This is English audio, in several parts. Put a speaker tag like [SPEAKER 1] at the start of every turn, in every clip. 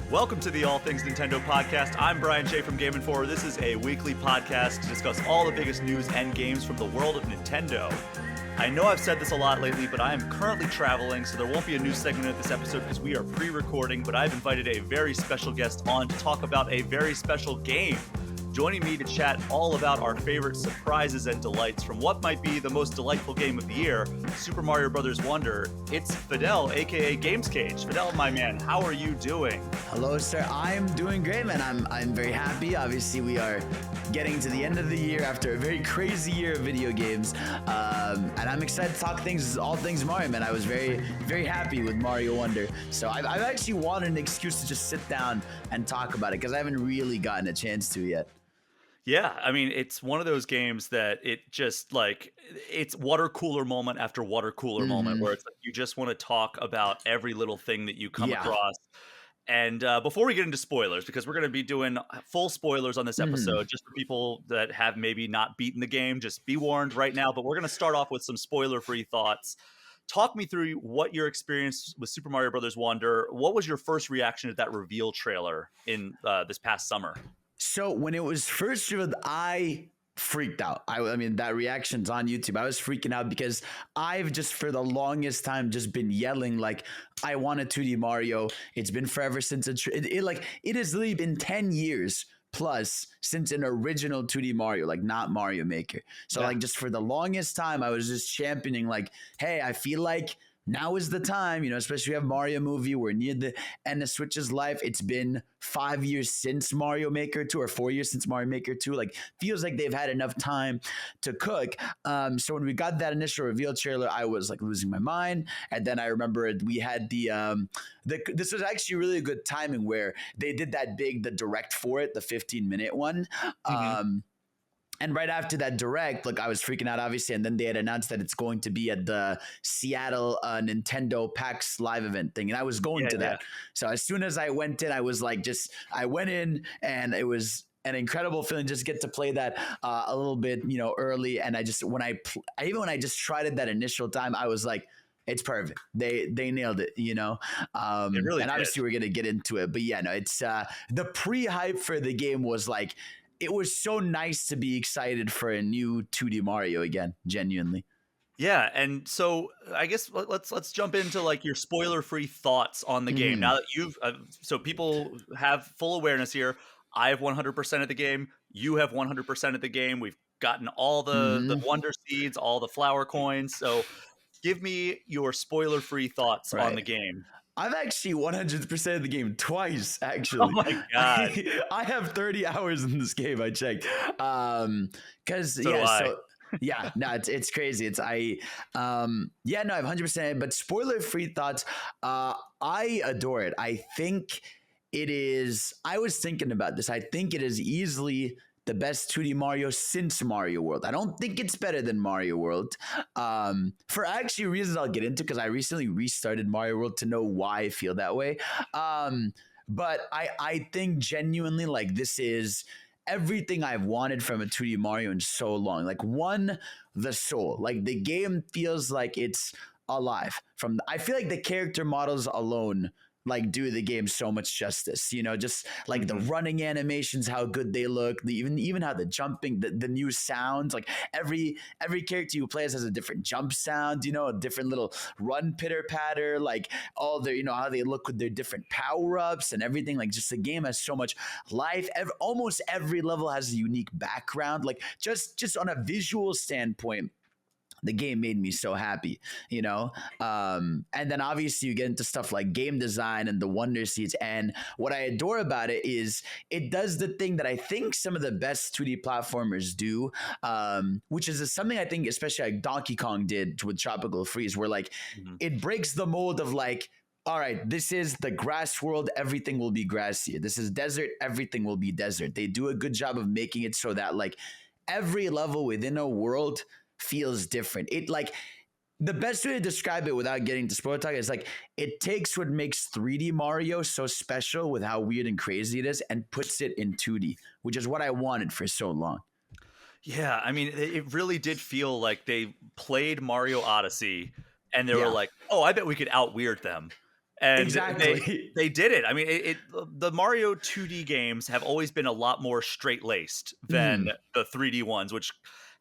[SPEAKER 1] Welcome to the All Things Nintendo podcast. I'm Brian Shea from Game Informer. This is a weekly podcast to discuss all the biggest news and games from the world of Nintendo. I know I've said this a lot lately, but I am currently traveling, so there won't be a news segment of this episode because we are pre-recording, but I've invited a very special guest on to talk about a very special game. Joining me to chat all about our favorite surprises and delights from what might be the most delightful game of the year, Super Mario Bros. Wonder, it's Fadel AKA GamesCage. Fadel, my man, how are you doing?
[SPEAKER 2] Hello, sir. I'm doing great, man. I'm very happy. Obviously, we are getting to the end of the year after a very crazy year of video games, and I'm excited to talk all things Mario, man. I was very, very happy with Mario Wonder, so I've actually wanted an excuse to just sit down and talk about it because I haven't really gotten a chance to yet.
[SPEAKER 1] Yeah, I mean, it's one of those games that it just it's water cooler moment after water cooler moment where it's like you just want to talk about every little thing that you come across. And before we get into spoilers, because we're going to be doing full spoilers on this episode, just for people that have maybe not beaten the game, just be warned right now. But we're going to start off with some spoiler-free thoughts. Talk me through what your experience with Super Mario Bros. Wonder. What was your first reaction to that reveal trailer in this past summer?
[SPEAKER 2] So when it was first revealed, I freaked out. I mean, that reaction's on YouTube. I was freaking out because I've just for the longest time just been yelling like, I want a 2D Mario. It's been forever since it has literally been 10 years plus since an original 2D Mario, like not Mario Maker. So like just for the longest time, I was just championing like, hey, I feel like now is the time, especially we have Mario movie. We're near the end of Switch's life. It's been 5 years since Mario Maker 2 or 4 years since Mario Maker 2. Like feels like they've had enough time to cook. So when we got that initial reveal trailer, I was like losing my mind. And then I remember we had this was actually really a good timing where they did the direct for it, the 15-minute one. And right after that direct, look, I was freaking out, obviously. And then they had announced that it's going to be at the Seattle Nintendo PAX live event thing. And I was going to that. So as soon as I went in, I was like, I went in and it was an incredible feeling just get to play that a little bit, early. And when I just tried it that initial time, I was like, it's perfect. They nailed it,
[SPEAKER 1] It really
[SPEAKER 2] and obviously we're going to get into it. But yeah, no, it's the pre-hype for the game was like, it was so nice to be excited for a new 2D Mario again, genuinely.
[SPEAKER 1] Yeah, and so I guess let's jump into like your spoiler-free thoughts on the game. Now that you've so people have full awareness here. I have 100% of the game. You have 100% of the game. We've gotten all the Wonder Seeds, all the flower coins. So give me your spoiler-free thoughts on the game.
[SPEAKER 2] I've actually 100% of the game twice, actually.
[SPEAKER 1] Oh my God.
[SPEAKER 2] I have 30 hours in this game, I checked. It's crazy. I have 100%, but spoiler free thoughts. I adore it. I think it is, I was thinking about this. I think it is easily the best 2D Mario since Mario World. I don't think it's better than Mario World for actually reasons I'll get into because I recently restarted Mario World to know why I feel that way. But I think genuinely like this is everything I've wanted from a 2D Mario in so long. Like the soul, like the game feels like it's alive. I feel like the character models alone like do the game so much justice, just like the running animations, how good they look, even how the jumping, the new sounds, like every character you play has a different jump sound, a different little run pitter patter, like all their, how they look with their different power-ups and everything. Like just the game has so much life. Almost every level has a unique background, like just on a visual standpoint. The game made me so happy, and then obviously you get into stuff like game design and the Wonder Seeds. And what I adore about it is it does the thing that I think some of the best 2D platformers do, which is something I think especially like Donkey Kong did with Tropical Freeze, where like it breaks the mold of like, all right, this is the grass world, everything will be grassy. This is desert, everything will be desert. They do a good job of making it so that like every level within a world feels different. It like the best way to describe it without getting to spoiler talk is like it takes what makes 3D Mario so special with how weird and crazy it is and puts it in 2D, which is what I wanted for so long.
[SPEAKER 1] Yeah, I mean, it really did feel like they played Mario Odyssey and they were like, oh, I bet we could out-weird them. And
[SPEAKER 2] Exactly.
[SPEAKER 1] they did it. I mean, the Mario 2D games have always been a lot more straight-laced than
[SPEAKER 2] Mhm.
[SPEAKER 1] the 3D ones, which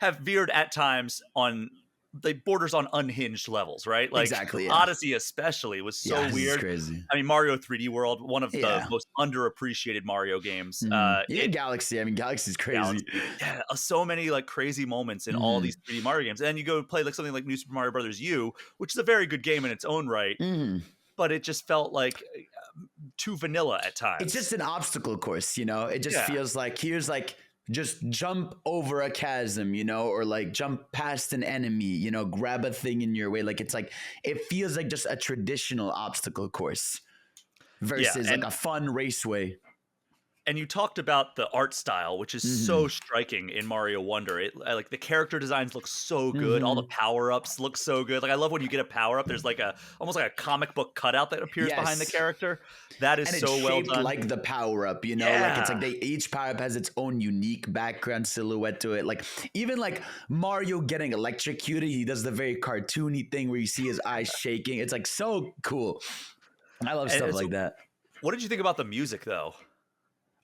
[SPEAKER 1] have veered at times on the borders on unhinged levels, right? Like
[SPEAKER 2] Exactly. Yeah.
[SPEAKER 1] Odyssey especially was so
[SPEAKER 2] Yeah. This is
[SPEAKER 1] weird.
[SPEAKER 2] crazy.
[SPEAKER 1] I mean, Mario 3D World, one of the
[SPEAKER 2] Yeah.
[SPEAKER 1] most underappreciated Mario games.
[SPEAKER 2] Even Galaxy. I mean, Galaxy's crazy.
[SPEAKER 1] Galaxy. Yeah, so many like crazy moments in all
[SPEAKER 2] hmm
[SPEAKER 1] these 3D Mario games. And then you go play like something like New Super Mario Brothers U, which is a very good game in its own right,
[SPEAKER 2] hmm
[SPEAKER 1] but it just felt like too vanilla at
[SPEAKER 2] It's just
[SPEAKER 1] times.
[SPEAKER 2] an obstacle course, you know? It just
[SPEAKER 1] Yeah.
[SPEAKER 2] feels like here's like just jump over a chasm, you know, or like jump past an enemy, you know, grab a thing in your way. Like it's like it feels like just a traditional obstacle course
[SPEAKER 1] Yeah,
[SPEAKER 2] versus like a fun raceway.
[SPEAKER 1] and you talked about the art style, which is so
[SPEAKER 2] hmm
[SPEAKER 1] striking in Mario Wonder. It like the character designs look so good. All the
[SPEAKER 2] hmm
[SPEAKER 1] power-ups look so good. Like I love when you get a power-up, there's like a almost like a comic book cutout that appears behind the
[SPEAKER 2] Yes.
[SPEAKER 1] character. That is
[SPEAKER 2] And it's
[SPEAKER 1] so well
[SPEAKER 2] shaped
[SPEAKER 1] done.
[SPEAKER 2] like the power up, you know, like it's
[SPEAKER 1] Yeah.
[SPEAKER 2] like they each power up has its own unique background silhouette to it. Like even like Mario getting electrocuted, he does the very cartoony thing where you see his eyes shaking. It's like so cool. I love stuff
[SPEAKER 1] And
[SPEAKER 2] like
[SPEAKER 1] so
[SPEAKER 2] that.
[SPEAKER 1] what did you think about the music though?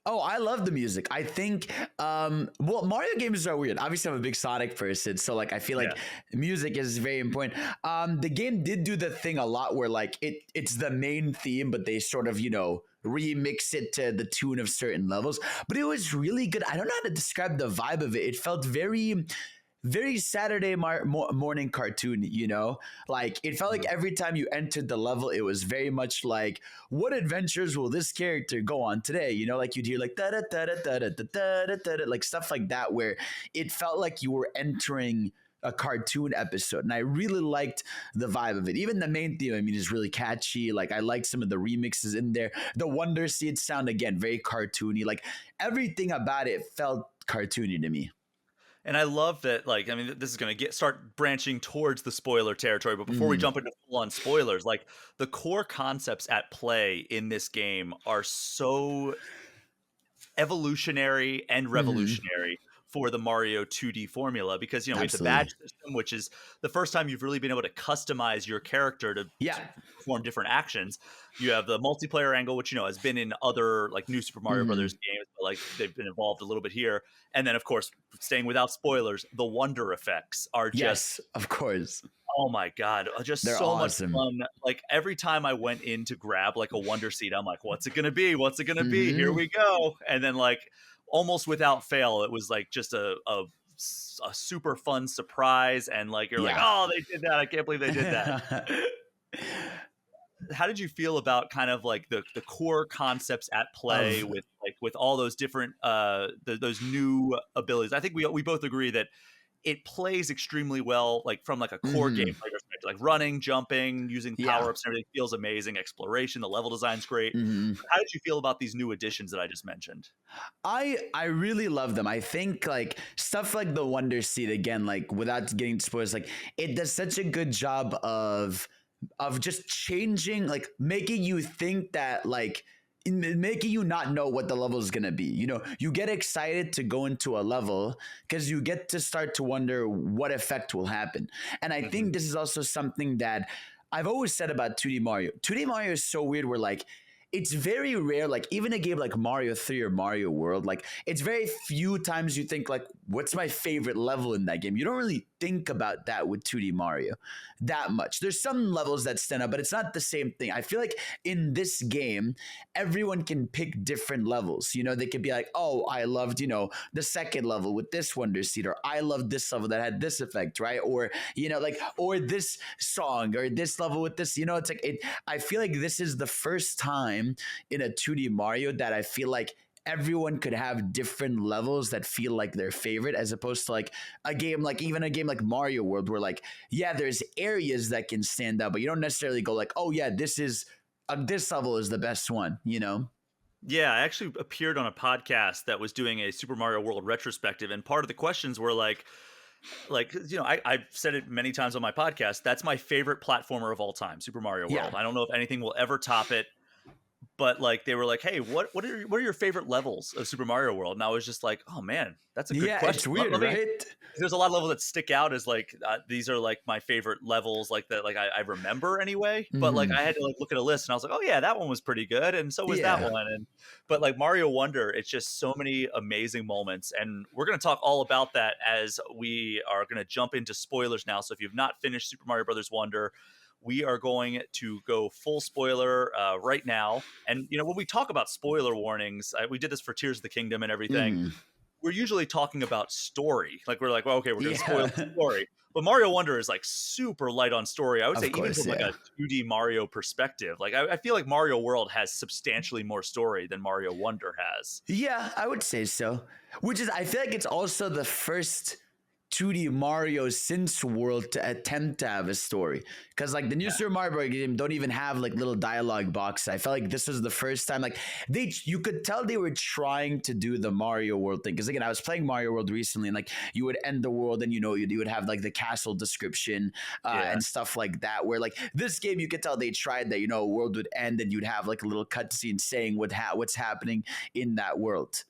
[SPEAKER 2] Oh, I love the music. I think, well, Mario games are weird. Obviously, I'm a big Sonic person, so like I feel
[SPEAKER 1] Yeah.
[SPEAKER 2] like music is very important. The game did do the thing a lot where like it's the main theme, but they sort of remix it to the tune of certain levels. But it was really good. I don't know how to describe the vibe of it. It felt very Saturday morning cartoon, you know? Like it felt like
[SPEAKER 1] Mhm.
[SPEAKER 2] every time you entered the level, it was very much like, what adventures will this character go on today? You know, like you'd hear like da da da da da da da da da, like stuff like that, where it felt like you were entering a cartoon episode, and I really liked the vibe of it. Even the main theme, I mean, is really catchy. Like I like some of the remixes in there. The Wonder Seed sound again, very cartoony. Like everything about it felt cartoony to me.
[SPEAKER 1] And I love that, like, I mean, this is going to start branching towards the spoiler territory. But before we
[SPEAKER 2] hmm
[SPEAKER 1] jump into full on spoilers, like the core concepts at play in this game are so evolutionary and
[SPEAKER 2] hmm
[SPEAKER 1] revolutionary for the Mario 2D formula because we have the
[SPEAKER 2] Absolutely.
[SPEAKER 1] badge system, which is the first time you've really been able to customize your character
[SPEAKER 2] Yeah.
[SPEAKER 1] to perform different actions. You have the multiplayer angle, which has been in other like New Super Mario Brothers
[SPEAKER 2] hmm
[SPEAKER 1] games, but like they've been involved a little bit here. And then of course, staying without spoilers, the wonder effects are just
[SPEAKER 2] Yes, of course.
[SPEAKER 1] oh my god, just
[SPEAKER 2] They're
[SPEAKER 1] so much
[SPEAKER 2] awesome.
[SPEAKER 1] fun. Like every time I went in to grab like a wonder seed, I'm like, what's it gonna be? What's it gonna be? Here
[SPEAKER 2] hmm
[SPEAKER 1] we go. And then like almost without fail, it was like just a super fun surprise. And like you're like,
[SPEAKER 2] Yeah.
[SPEAKER 1] oh, they did that. I can't believe they did that. How did you feel about kind of like the core concepts at play
[SPEAKER 2] of
[SPEAKER 1] with all those different those new abilities? I think we both agree that it plays extremely well, like from like a core
[SPEAKER 2] mhm.
[SPEAKER 1] gameplay perspective, like running, jumping, using
[SPEAKER 2] Yeah.
[SPEAKER 1] power ups and everything feels amazing. Exploration, the level design's great.
[SPEAKER 2] Mhm.
[SPEAKER 1] How did you feel about these new additions that I just mentioned?
[SPEAKER 2] I really love them. I think like stuff like the Wonder Seed again, like without getting spoilers, like it does such a good job of just changing, like making you think that like making you not know what the level is going to be. You know, you get excited to go into a level because you get to start to wonder what effect will happen. And I
[SPEAKER 1] Hmm.
[SPEAKER 2] think this is also something that I've always said about 2D Mario. 2D Mario is so weird where like it's very rare, like even a game like Mario 3 or Mario World, like it's very few times you think like, what's my favorite level in that game? You don't really think about that with 2D Mario that much. There's some levels that stand out, but it's not the same thing. I feel like in this game, everyone can pick different levels. You know, they could be like, oh, I loved, the second level with this Wonder Seed, or I loved this level that had this effect, right? Or, like, or this song, or this level with this, it's like, I feel like this is the first time in a 2D Mario that I feel like everyone could have different levels that feel like their favorite, as opposed to like even a game like Mario World, where like, yeah, there's areas that can stand out, but you don't necessarily go like, oh yeah, this level is the best one.
[SPEAKER 1] Yeah, I actually appeared on a podcast that was doing a Super Mario World retrospective, and part of the questions were like I've said it many times on my podcast. That's my favorite platformer of all time, Super Mario
[SPEAKER 2] Yeah.
[SPEAKER 1] World. I don't know if anything will ever top it. but like they were like, "Hey, what are your favorite levels of Super Mario World?" And I was just like, "Oh man, that's a good
[SPEAKER 2] Yeah, it's
[SPEAKER 1] question. Let,
[SPEAKER 2] weird,
[SPEAKER 1] let me."
[SPEAKER 2] right?
[SPEAKER 1] There's a lot of levels that stick out as like these are like my favorite levels, like that, like I remember anyway. But like
[SPEAKER 2] Hmm.
[SPEAKER 1] I had to like look at a list, and I was like, "Oh yeah, that one was pretty good," and so was that
[SPEAKER 2] Yeah.
[SPEAKER 1] one. And but like Mario Wonder, it's just so many amazing moments, and we're gonna talk all about that as we are gonna jump into spoilers now. So if you've not finished Super Mario Brothers Wonder, we are going to go full spoiler right now. And you know, when we talk about spoiler warnings, we did this for Tears of the Kingdom and everything.
[SPEAKER 2] Hmm.
[SPEAKER 1] We're usually talking about story. Like we're like, well, okay, we're going to spoil
[SPEAKER 2] Yeah.
[SPEAKER 1] the story. But Mario Wonder is like super light on story. I would say
[SPEAKER 2] Of
[SPEAKER 1] even
[SPEAKER 2] course,
[SPEAKER 1] from like
[SPEAKER 2] yeah.
[SPEAKER 1] a 2D Mario perspective. Like I feel like Mario World has substantially more story than Mario Wonder has.
[SPEAKER 2] Yeah, I would say so. Which is, I feel like it's also the first 2D Mario since World to attempt to have a story. Because like the new Super Mario Bros. Game don't even have like little dialogue boxes. I felt like this was the first time like you could tell they were trying to do the Mario World thing. Because again, I was playing Mario World recently, and like you would end the world, and you would have like the castle description
[SPEAKER 1] Yeah.
[SPEAKER 2] and stuff like that. Where like this game, you could tell they tried that. A world would end, and you'd have like a little cutscene saying what's happening in that world.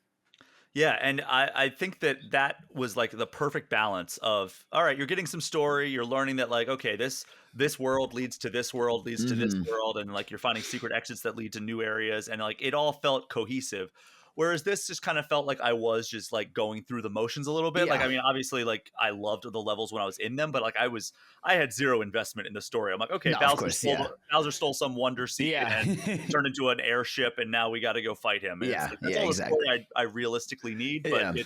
[SPEAKER 1] Yeah, and I think that that was like the perfect balance of all right, you're getting some story, you're learning that like okay, this world leads to this world leads to this
[SPEAKER 2] Hmm.
[SPEAKER 1] world, and like you're finding secret exits that lead to new areas, and like it all felt cohesive. Whereas this just kind of felt like I was just like going through the motions a little bit. Like
[SPEAKER 2] Yeah.
[SPEAKER 1] I mean, obviously, like I loved the levels when I was in them, but like I had zero investment in the story. I'm like, okay,
[SPEAKER 2] No, of course, yeah.
[SPEAKER 1] Bowser stole some wonder seed
[SPEAKER 2] Yeah.
[SPEAKER 1] and turned into an airship, and now we got to go fight him. And it's
[SPEAKER 2] Yeah,
[SPEAKER 1] like that's
[SPEAKER 2] yeah,
[SPEAKER 1] all the
[SPEAKER 2] exactly.
[SPEAKER 1] story I realistically need. But
[SPEAKER 2] Yeah.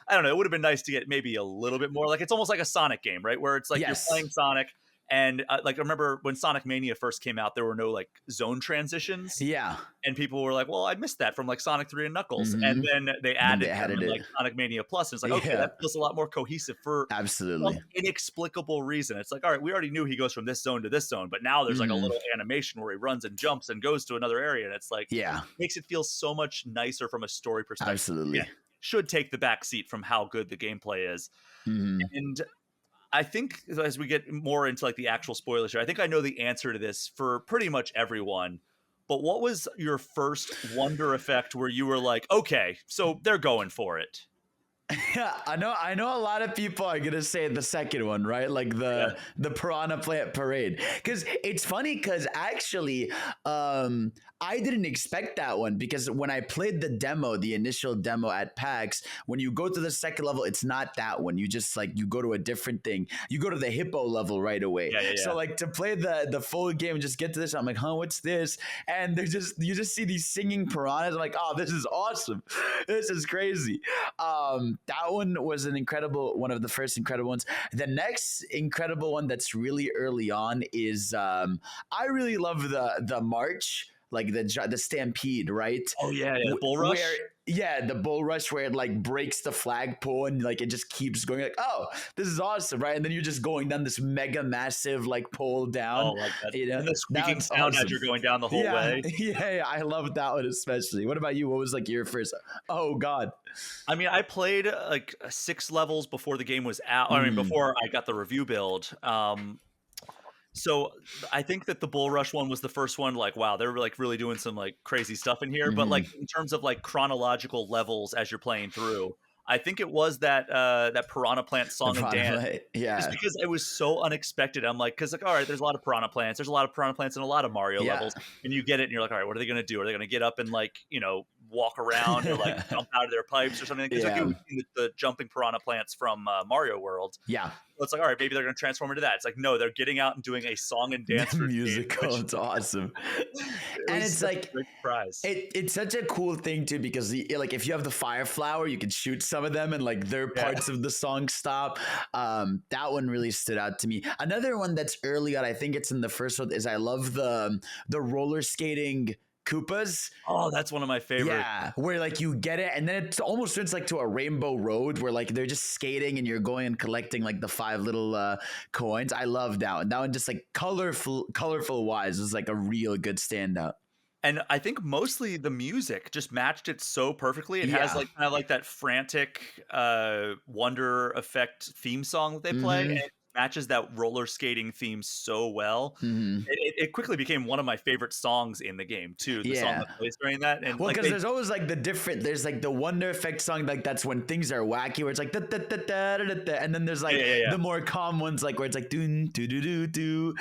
[SPEAKER 1] I don't know. It would have been nice to get maybe a little bit more. Like it's almost like a Sonic game, right? Where it's like you're
[SPEAKER 2] Yes.
[SPEAKER 1] playing Sonic, and like I remember when Sonic Mania first came out, there were no like zone transitions,
[SPEAKER 2] Yeah.
[SPEAKER 1] and people were like, "Well, I missed that from like Sonic 3 and Knuckles," and
[SPEAKER 2] Hmm.
[SPEAKER 1] then they
[SPEAKER 2] Then they
[SPEAKER 1] added them
[SPEAKER 2] added
[SPEAKER 1] in
[SPEAKER 2] it.
[SPEAKER 1] like Sonic Mania Plus, and it's like, okay,
[SPEAKER 2] Yeah.
[SPEAKER 1] that feels a lot more cohesive for some
[SPEAKER 2] Absolutely.
[SPEAKER 1] inexplicable reason. It's like, all right, we already knew he goes from this zone to this zone, but now there's like a
[SPEAKER 2] Hmm.
[SPEAKER 1] little animation where he runs and jumps and goes to another area, and it's like
[SPEAKER 2] Yeah.
[SPEAKER 1] makes it feel so much nicer from a story perspective. Yeah,
[SPEAKER 2] Absolutely.
[SPEAKER 1] should take the back seat from how good the gameplay is.
[SPEAKER 2] Hmm.
[SPEAKER 1] And I think as we get more into like the actual spoilers here, I think I know the answer to this for pretty much everyone. But what was your first wonder effect where you were like, okay, so they're going for it?
[SPEAKER 2] Yeah, I know a lot of people are gonna say the second one, right? Like
[SPEAKER 1] Yeah.
[SPEAKER 2] the Piranha Plant Parade. Cause it's funny because actually I didn't expect that one because when I played the initial demo at PAX, when you go to the second level, it's not that one. You just like you go to a different thing. You go to the hippo level right away.
[SPEAKER 1] Yeah, yeah,
[SPEAKER 2] So
[SPEAKER 1] yeah.
[SPEAKER 2] like to play the full game and just get to this, I'm like, huh, what's this? And you just see these singing piranhas. I'm like, oh, this is awesome. This is crazy. That one was one of the first incredible ones. The next incredible one that's really early on is I really love the march, like the stampede, right?
[SPEAKER 1] Oh yeah, yeah. The bull rush.
[SPEAKER 2] Where the bull rush where it like breaks the flagpole and like it just keeps going like, oh, this is awesome, right? And then you're just going down this mega massive like pole
[SPEAKER 1] Oh,
[SPEAKER 2] down,
[SPEAKER 1] like that.
[SPEAKER 2] you know,
[SPEAKER 1] And the squeaking
[SPEAKER 2] that's
[SPEAKER 1] sound as
[SPEAKER 2] awesome.
[SPEAKER 1] you're going down the whole
[SPEAKER 2] Yeah,
[SPEAKER 1] way.
[SPEAKER 2] yeah, I love that one especially. What about you? What was like your first? Oh God.
[SPEAKER 1] I mean, I played like 6 levels before the game was out. I mean,
[SPEAKER 2] Mm,
[SPEAKER 1] before I got the review build. So I think that the Bull Rush one was the first one. Like, wow, they're like really doing some like crazy stuff in here. But like
[SPEAKER 2] mm-hmm.
[SPEAKER 1] in terms of like chronological levels as you're playing through, I think it was that Piranha Plant
[SPEAKER 2] The
[SPEAKER 1] song and dance.
[SPEAKER 2] product,
[SPEAKER 1] Just
[SPEAKER 2] yeah,
[SPEAKER 1] because it was so unexpected. I'm like, because like, all right, there's a lot of Piranha Plants. There's a lot of Piranha Plants in a lot of Mario
[SPEAKER 2] yeah.
[SPEAKER 1] levels, and you get it, and you're like, all right, what are they gonna do? Are they gonna get up and like walk around or like jump out of their pipes or something? Because like
[SPEAKER 2] Yeah,
[SPEAKER 1] we've seen the jumping Piranha Plants from Mario World.
[SPEAKER 2] yeah.
[SPEAKER 1] So it's like, all right, maybe they're going to transform into that. It's like, no, they're getting out and doing a song and dance routine,
[SPEAKER 2] Musical,
[SPEAKER 1] which
[SPEAKER 2] it's awesome.
[SPEAKER 1] it
[SPEAKER 2] And
[SPEAKER 1] was
[SPEAKER 2] it's
[SPEAKER 1] such a
[SPEAKER 2] like
[SPEAKER 1] great surprise.
[SPEAKER 2] it's such a cool thing too because like if you have the fire flower, you can shoot some of them and like their
[SPEAKER 1] Yeah.
[SPEAKER 2] parts of the song stop. That one really stood out to me. Another one that's early on, I think it's in the first one, is I love the roller skating Koopas.
[SPEAKER 1] Oh, that's one of my favorites.
[SPEAKER 2] Yeah, where like you get it, and then it almost turns like to a rainbow road where like they're just skating and you're going and collecting like the 5 little coins. I love that one. That one just like colorful wise was like a real good standout.
[SPEAKER 1] And I think mostly the music just matched it so perfectly. It has
[SPEAKER 2] Yeah.
[SPEAKER 1] like kind of like that frantic wonder effect theme song that they play. And
[SPEAKER 2] Mm-hmm.
[SPEAKER 1] matches that roller skating theme so well.
[SPEAKER 2] Mhm.
[SPEAKER 1] It quickly became one of my favorite songs in the game too. The song
[SPEAKER 2] Yeah.
[SPEAKER 1] that plays during that, and
[SPEAKER 2] Well,
[SPEAKER 1] like
[SPEAKER 2] because there's always like there's like the Wonder Effect song, like that's when things are wacky, where it's like da, da, da, da, da, da, da, and then there's
[SPEAKER 1] yeah,
[SPEAKER 2] like
[SPEAKER 1] yeah, yeah.
[SPEAKER 2] the more calm ones, like where it's like doo doo doo doo doo.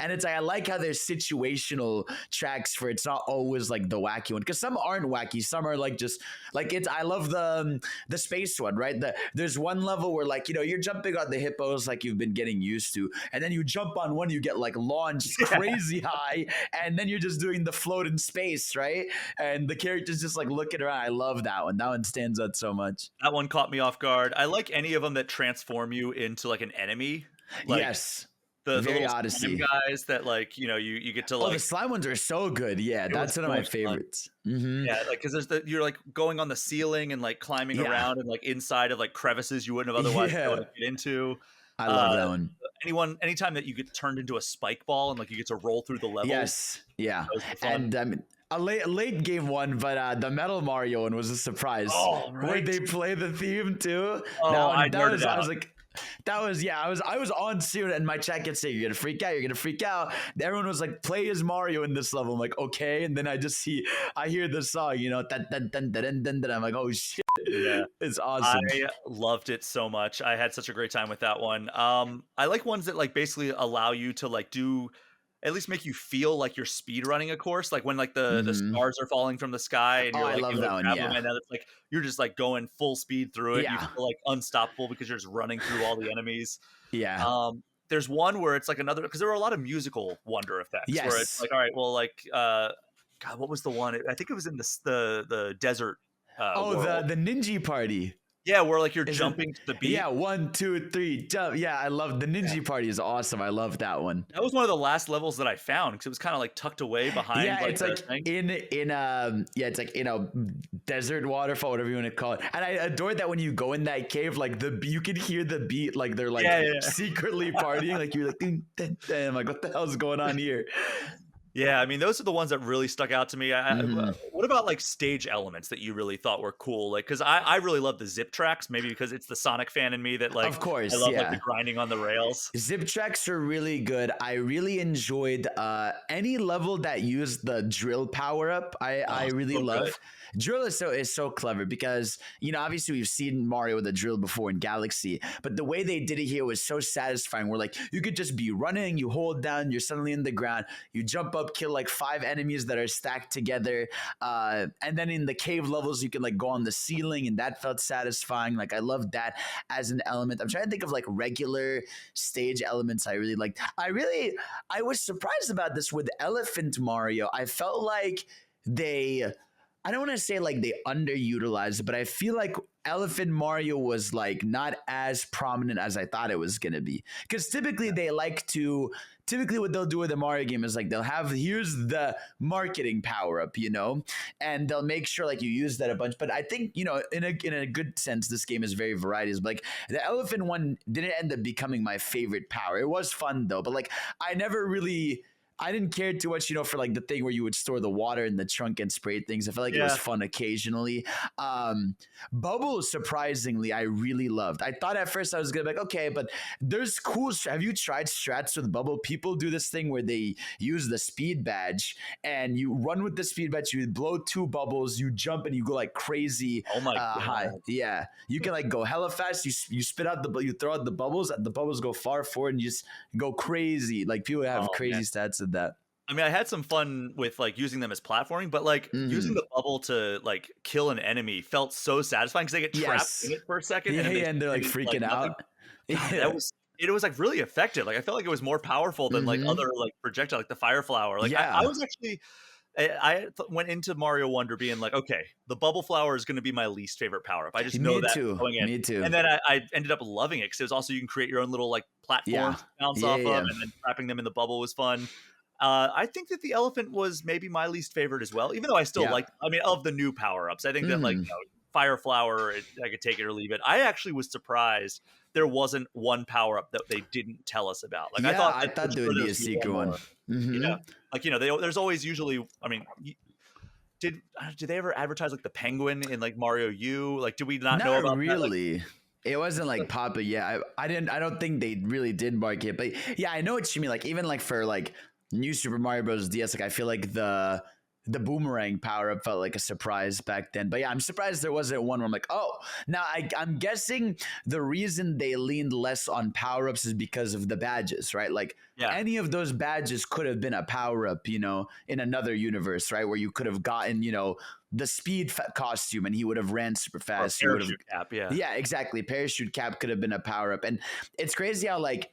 [SPEAKER 2] And it's like I like how there's situational tracks for it's not always like the wacky one, because some aren't wacky, some are like just like it's. I love the space one, right? There's one level where like you're jumping on the hippos like you've been getting used to, and then you jump on one, you get like launched crazy high, and then you're just doing the float in space, right? And the character's just like looking around. I love that one. That one stands out so much.
[SPEAKER 1] That one caught me off guard. I like any of them that transform you into like an enemy, like
[SPEAKER 2] Yes.
[SPEAKER 1] the
[SPEAKER 2] Very
[SPEAKER 1] little slime
[SPEAKER 2] Odyssey.
[SPEAKER 1] guys that like you get to
[SPEAKER 2] Oh, the
[SPEAKER 1] like.
[SPEAKER 2] slime ones are so good. Yeah,
[SPEAKER 1] It was
[SPEAKER 2] that's one of
[SPEAKER 1] so
[SPEAKER 2] my
[SPEAKER 1] much fun.
[SPEAKER 2] favorites. Hmm.
[SPEAKER 1] Yeah, like because you're like going on the ceiling and like climbing
[SPEAKER 2] Yeah.
[SPEAKER 1] around and like inside of like crevices you wouldn't have otherwise been able
[SPEAKER 2] Yeah.
[SPEAKER 1] to get into.
[SPEAKER 2] I love
[SPEAKER 1] Uh,
[SPEAKER 2] that one.
[SPEAKER 1] anytime that you get turned into a spike ball and like you get to roll through the levels,
[SPEAKER 2] Yes. Yeah.
[SPEAKER 1] those are fun.
[SPEAKER 2] And a late game one, but the Metal Mario one was a surprise.
[SPEAKER 1] Oh,
[SPEAKER 2] Where
[SPEAKER 1] right.
[SPEAKER 2] they play the theme too.
[SPEAKER 1] Oh, I
[SPEAKER 2] That
[SPEAKER 1] nerded
[SPEAKER 2] was I
[SPEAKER 1] out.
[SPEAKER 2] was like, that was yeah. I was on soon, and my chat kept saying, "You're gonna freak out. You're gonna freak out." Everyone was like, "Play as Mario in this level." I'm like, "Okay," and then I hear the song, dun, dun, dun, dun, dun, dun. I'm like, "Oh shit,
[SPEAKER 1] Yeah.
[SPEAKER 2] it's
[SPEAKER 1] I
[SPEAKER 2] awesome."
[SPEAKER 1] loved it so much. I had such a great time with that one. I like ones that like basically allow you to like do at least make you feel like you're speed running a course, like when like the
[SPEAKER 2] Hmm.
[SPEAKER 1] stars are falling from the sky and
[SPEAKER 2] Oh,
[SPEAKER 1] you're
[SPEAKER 2] I
[SPEAKER 1] like
[SPEAKER 2] love
[SPEAKER 1] able to
[SPEAKER 2] that one.
[SPEAKER 1] grab them,
[SPEAKER 2] Yeah,
[SPEAKER 1] and then it's like you're just like going full speed through it. You
[SPEAKER 2] yeah,
[SPEAKER 1] feel like unstoppable because you're just running through all the enemies.
[SPEAKER 2] yeah.
[SPEAKER 1] There's one where it's like another because there were a lot of musical wonder effects where it's
[SPEAKER 2] Yes.
[SPEAKER 1] like, all right, well, like God, what was the one? I think it was in the desert
[SPEAKER 2] Oh,
[SPEAKER 1] world.
[SPEAKER 2] the Ninja Party.
[SPEAKER 1] Yeah, where like you're
[SPEAKER 2] Is it?
[SPEAKER 1] jumping to the beat.
[SPEAKER 2] Yeah, 1, 2, 3, jump. Yeah, I love the Ninja Party is awesome. I love that one.
[SPEAKER 1] That was one of the last levels that I found because it was kind of like tucked away behind
[SPEAKER 2] Yeah,
[SPEAKER 1] like
[SPEAKER 2] it's
[SPEAKER 1] the
[SPEAKER 2] like
[SPEAKER 1] thing.
[SPEAKER 2] it's like desert waterfall, whatever you want to call it. And I adore that when you go in that cave, like you can hear the beat, like they're like
[SPEAKER 1] Yeah, yeah.
[SPEAKER 2] secretly partying, like you're like dun, dun, dun. I'm like, what the hell's going on here?
[SPEAKER 1] Yeah, I mean, those are the ones that really stuck out to me.
[SPEAKER 2] Mhm.
[SPEAKER 1] What about like stage elements that you really thought were cool? Like, because I really love the zip tracks, maybe because it's the Sonic fan in me that like
[SPEAKER 2] Of
[SPEAKER 1] I
[SPEAKER 2] course,
[SPEAKER 1] love like the
[SPEAKER 2] yeah.
[SPEAKER 1] grinding on the rails.
[SPEAKER 2] Zip tracks are really good. I really enjoyed any level that used the drill power up. I
[SPEAKER 1] Oh,
[SPEAKER 2] really
[SPEAKER 1] so good.
[SPEAKER 2] love. Drill is so clever because obviously we've seen Mario with a drill before in Galaxy, but the way they did it here was so satisfying. Where like you could just be running, you hold down, you're suddenly in the ground, you jump up, kill like 5 enemies that are stacked together, and then in the cave levels you can like go on the ceiling, and that felt satisfying. Like I love that as an element. I'm trying to think of like regular stage elements I really liked. I was surprised about this with Elephant Mario. I felt like they I don't want to say like they underutilized it, but I feel like Elephant Mario was like not as prominent as I thought it was gonna be. Because typically what they'll do with a Mario game is like they'll have here's the marketing power up, and they'll make sure like you use that a bunch. But I think in a good sense, this game is very varieties. But like the elephant one didn't end up becoming my favorite power. It was fun though, but like I didn't care too much, for like the thing where you would store the water in the trunk and spray things. I felt like it was
[SPEAKER 1] Yeah.
[SPEAKER 2] fun occasionally. Bubble, surprisingly, I really loved. I thought at first I was gonna be like, okay, but there's cool. Have you tried strats with Bubble? People do this thing where they use the speed badge and you run with the speed badge. You blow 2 bubbles, you jump and you go like crazy
[SPEAKER 1] Oh my
[SPEAKER 2] high.
[SPEAKER 1] God.
[SPEAKER 2] Yeah, you can like go hella fast. You spit out you throw out the bubbles. The bubbles go far forward and you just go crazy. Like people have
[SPEAKER 1] Oh,
[SPEAKER 2] crazy
[SPEAKER 1] man.
[SPEAKER 2] stats of that.
[SPEAKER 1] I mean, I had some fun with like using them as platforming, but like using
[SPEAKER 2] Mhm.
[SPEAKER 1] the bubble to like kill an enemy felt so satisfying because they get trapped
[SPEAKER 2] Yes.
[SPEAKER 1] in it for a second and
[SPEAKER 2] Yeah,
[SPEAKER 1] then they
[SPEAKER 2] yeah, and they're like
[SPEAKER 1] spin like
[SPEAKER 2] freaking
[SPEAKER 1] nothing.
[SPEAKER 2] out.
[SPEAKER 1] God,
[SPEAKER 2] Yeah.
[SPEAKER 1] it was like really effective. Like I felt like it was more powerful than like
[SPEAKER 2] Hmm.
[SPEAKER 1] other like projectile, like the fire flower. Like I
[SPEAKER 2] Yeah.
[SPEAKER 1] was actually went into Mario Wonder being like, okay, the bubble flower is going to be my least favorite power up. I just know
[SPEAKER 2] Me
[SPEAKER 1] that
[SPEAKER 2] too.
[SPEAKER 1] going in.
[SPEAKER 2] Me too.
[SPEAKER 1] And then I ended up loving it because it was also you can create your own little like
[SPEAKER 2] Yeah.
[SPEAKER 1] platforms to bounce
[SPEAKER 2] Yeah.
[SPEAKER 1] off of,
[SPEAKER 2] Yeah.
[SPEAKER 1] and then trapping them in the bubble was fun. I think that the elephant was maybe my least favorite as well, even though I still
[SPEAKER 2] Yeah.
[SPEAKER 1] like. I mean, of the new power ups, I think that like
[SPEAKER 2] Mhm.
[SPEAKER 1] fire flower, I could take it or leave it. I actually was surprised there wasn't one power up that they didn't tell us about. Like I
[SPEAKER 2] Yeah,
[SPEAKER 1] thought
[SPEAKER 2] I
[SPEAKER 1] that for
[SPEAKER 2] thought there
[SPEAKER 1] sure
[SPEAKER 2] would
[SPEAKER 1] there
[SPEAKER 2] be a
[SPEAKER 1] was gonna be
[SPEAKER 2] secret one.
[SPEAKER 1] more.
[SPEAKER 2] Hmm.
[SPEAKER 1] Yeah, like there's always usually. I mean, did they ever advertise like the penguin in like Mario U? Like, did we not know
[SPEAKER 2] Not
[SPEAKER 1] about that? Like,
[SPEAKER 2] really. It wasn't like popular. Yeah, I don't think they really did market, but yeah, I know what you mean. Like even like for like new Super Mario Bros. DS, like I feel like the boomerang power up felt like a surprise back then. But yeah, I'm surprised there wasn't one where I'm like, oh, now I'm guessing the reason they leaned less on power ups is because of the badges, right? Like
[SPEAKER 1] Yeah.
[SPEAKER 2] any of those badges could have been a power up, in another universe, right? Where you could have gotten, the speed costume and he would have ran super
[SPEAKER 1] Or a
[SPEAKER 2] fast. You would have,
[SPEAKER 1] parachute cap. Yeah.
[SPEAKER 2] yeah, exactly. Parachute cap could have been a power up. And it's crazy how like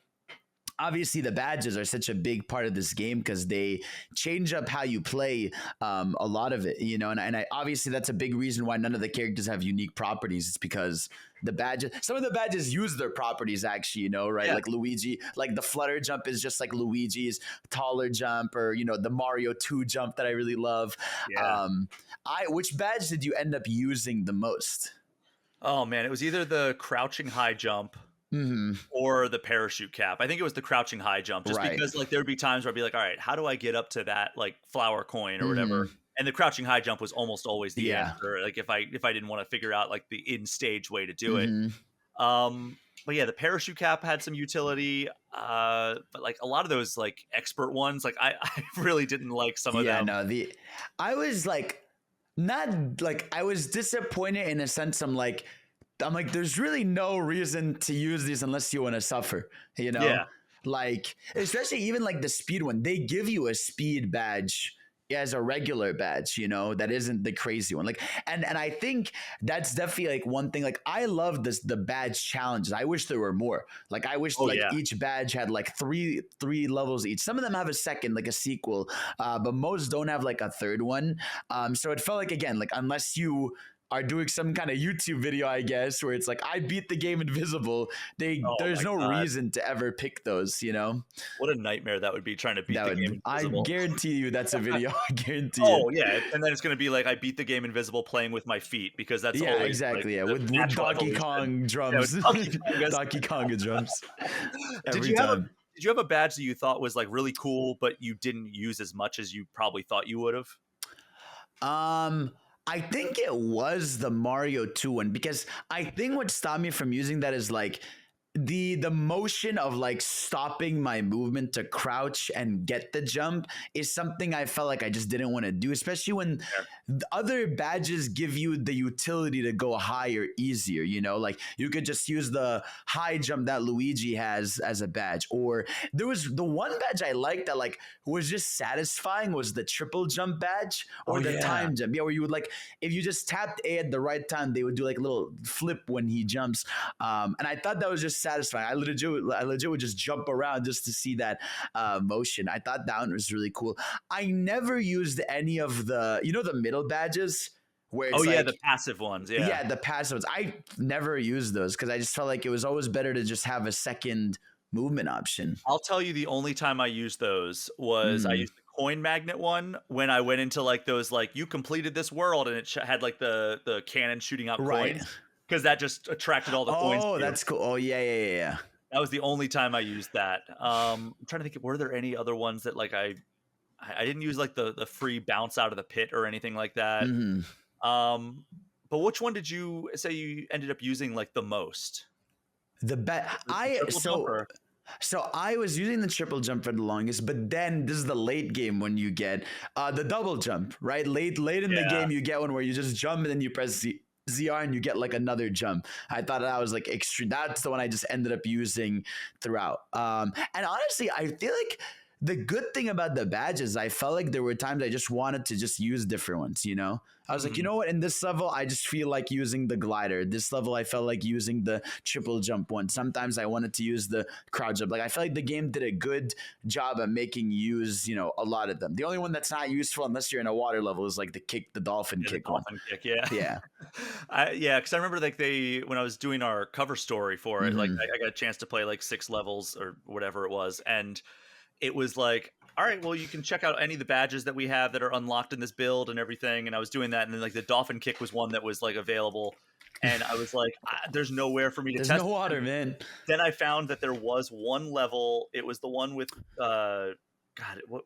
[SPEAKER 2] obviously the badges are such a big part of this game because they change up how you play a lot of it, and I obviously that's a big reason why none of the characters have unique properties. It's because the badges, some of the badges use their properties actually, right?
[SPEAKER 1] Yeah.
[SPEAKER 2] Like Luigi, like the flutter jump is just like Luigi's taller jump, or the Mario 2 jump that I really love.
[SPEAKER 1] Yeah.
[SPEAKER 2] Which badge did you end up using the most?
[SPEAKER 1] Oh man, it was either the crouching high jump
[SPEAKER 2] Mm-hmm.
[SPEAKER 1] or the parachute cap. I think it was the crouching high jump, just
[SPEAKER 2] Right.
[SPEAKER 1] because like there would be times where I'd be like, all right, how do I get up to that like flower coin or
[SPEAKER 2] Mm-hmm.
[SPEAKER 1] whatever? And the crouching high jump was almost always the
[SPEAKER 2] Yeah.
[SPEAKER 1] answer. Like if I didn't want to figure out like the in stage way to do it.
[SPEAKER 2] Mm-hmm.
[SPEAKER 1] But yeah, the parachute cap had some utility. But like a lot of those like expert ones, like I really didn't like some of them.
[SPEAKER 2] No, I was like not like I was disappointed in a sense. I'm like there's really no reason to use these unless you want to suffer,
[SPEAKER 1] Yeah.
[SPEAKER 2] like especially even like the speed one, they give you a speed badge as a regular badge, that isn't the crazy one. Like, and I think that's definitely like one thing. Like, I love the badge challenges. I wish there were more. Like, I wish
[SPEAKER 1] Yeah.
[SPEAKER 2] each badge had like three levels each. Some of them have a second, like a sequel, but most don't have like a third one. So it felt like, again, like unless you are doing some kind of YouTube video, I guess, where it's like I beat the game Invisible. There's no reason to ever pick those,
[SPEAKER 1] What a nightmare that would be, trying to beat the game Invisible.
[SPEAKER 2] I guarantee you that's a video. I guarantee
[SPEAKER 1] Oh
[SPEAKER 2] it.
[SPEAKER 1] yeah, and then it's gonna be like I beat the game Invisible playing with my feet, because that's always
[SPEAKER 2] exactly.
[SPEAKER 1] like,
[SPEAKER 2] With Donkey Kong drums. Donkey Kong drums. Every time.
[SPEAKER 1] Did you have a badge that you thought was like really cool, but you didn't use as much as you probably thought you would have?
[SPEAKER 2] I think it was the Mario 2 one, because I think what stopped me from using that is like the motion of like stopping my movement to crouch and get the jump is something I felt like I just didn't want to do, especially when the other badges give you the utility to go higher easier, like you could just use the high jump that Luigi has as a badge. Or there was the one badge I liked that like was just satisfying was the triple jump badge, or the time jump. Yeah, where you would like, if you just tapped A at the right time, they would do like a little flip when he jumps. And I thought that was just satisfying. I legit would just jump around just to see that motion. I thought that one was really cool. I never used any of the middle badges where it's
[SPEAKER 1] the passive ones.
[SPEAKER 2] Yeah, the passive ones. I never used those because I just felt like it was always better to just have a second movement option.
[SPEAKER 1] I'll tell you, the only time I used those was I used the coin magnet one when I went into like those like you completed this world, and it had like the cannon shooting out coins, because that just attracted all the coins.
[SPEAKER 2] Oh, that's cool. Oh yeah.
[SPEAKER 1] That was the only time I used that. I'm trying to think, were there any other ones that like I didn't use, like the free bounce out of the pit or anything like that. But which one did you say you ended up using like the most?
[SPEAKER 2] So I was using the triple jump for the longest, but then this is the late game when you get the double jump, right? Late in the game, you get one where you just jump and then you press ZR and you get like another jump. I thought that was like extreme. That's the one I just ended up using throughout. And honestly, I feel like the good thing about the badges, I felt like there were times I just wanted to just use different ones, I was like, you know what? In this level, I just feel like using the glider. This level, I felt like using the triple jump one. Sometimes I wanted to use the crowd jump. Like, I feel like the game did a good job at making you use, a lot of them. The only one that's not useful unless you're in a water level is like the dolphin kick one.
[SPEAKER 1] Yeah. Because I remember like when I was doing our cover story for it, like I got a chance to play like 6 levels or whatever it was, and it was like, all right, well, you can check out any of the badges that we have that are unlocked in this build and everything. And I was doing that, and then like the dolphin kick was one that was like available, and I was like, there's nowhere for me to test.
[SPEAKER 2] There's no water, man.
[SPEAKER 1] Then I found that there was one level. It was the one with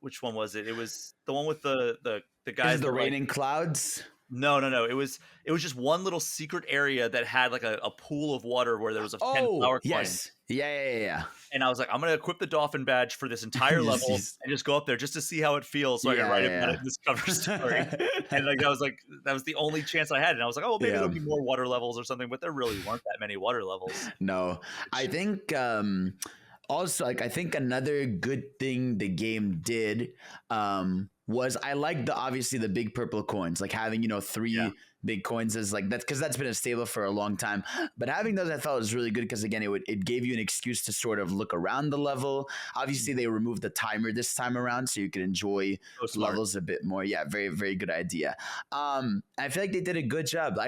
[SPEAKER 1] which one was it? It was the one with the guys.
[SPEAKER 2] Is it the raining clouds?
[SPEAKER 1] No. It was just one little secret area that had like a pool of water where there was a 10
[SPEAKER 2] Oh,
[SPEAKER 1] flower coins.
[SPEAKER 2] yes. Yeah.
[SPEAKER 1] And I was like, I'm gonna equip the dolphin badge for this entire level and just go up there just to see how it feels so I can write about it in this cover story. And that was the only chance I had. And I was like, oh, well, maybe
[SPEAKER 2] Yeah.
[SPEAKER 1] there'll be more water levels or something, but there really weren't that many water levels.
[SPEAKER 2] No, I think also like I think another good thing the game did was I like the obviously the big purple coins, like having three
[SPEAKER 1] Yeah.
[SPEAKER 2] big coins is like that's because that's been a staple for a long time. But having those I felt was really good because again it gave you an excuse to sort of look around the level. Obviously they removed the timer this time around so you could enjoy
[SPEAKER 1] So smart.
[SPEAKER 2] levels a bit more. Yeah, very very good idea. I feel like they did a good job.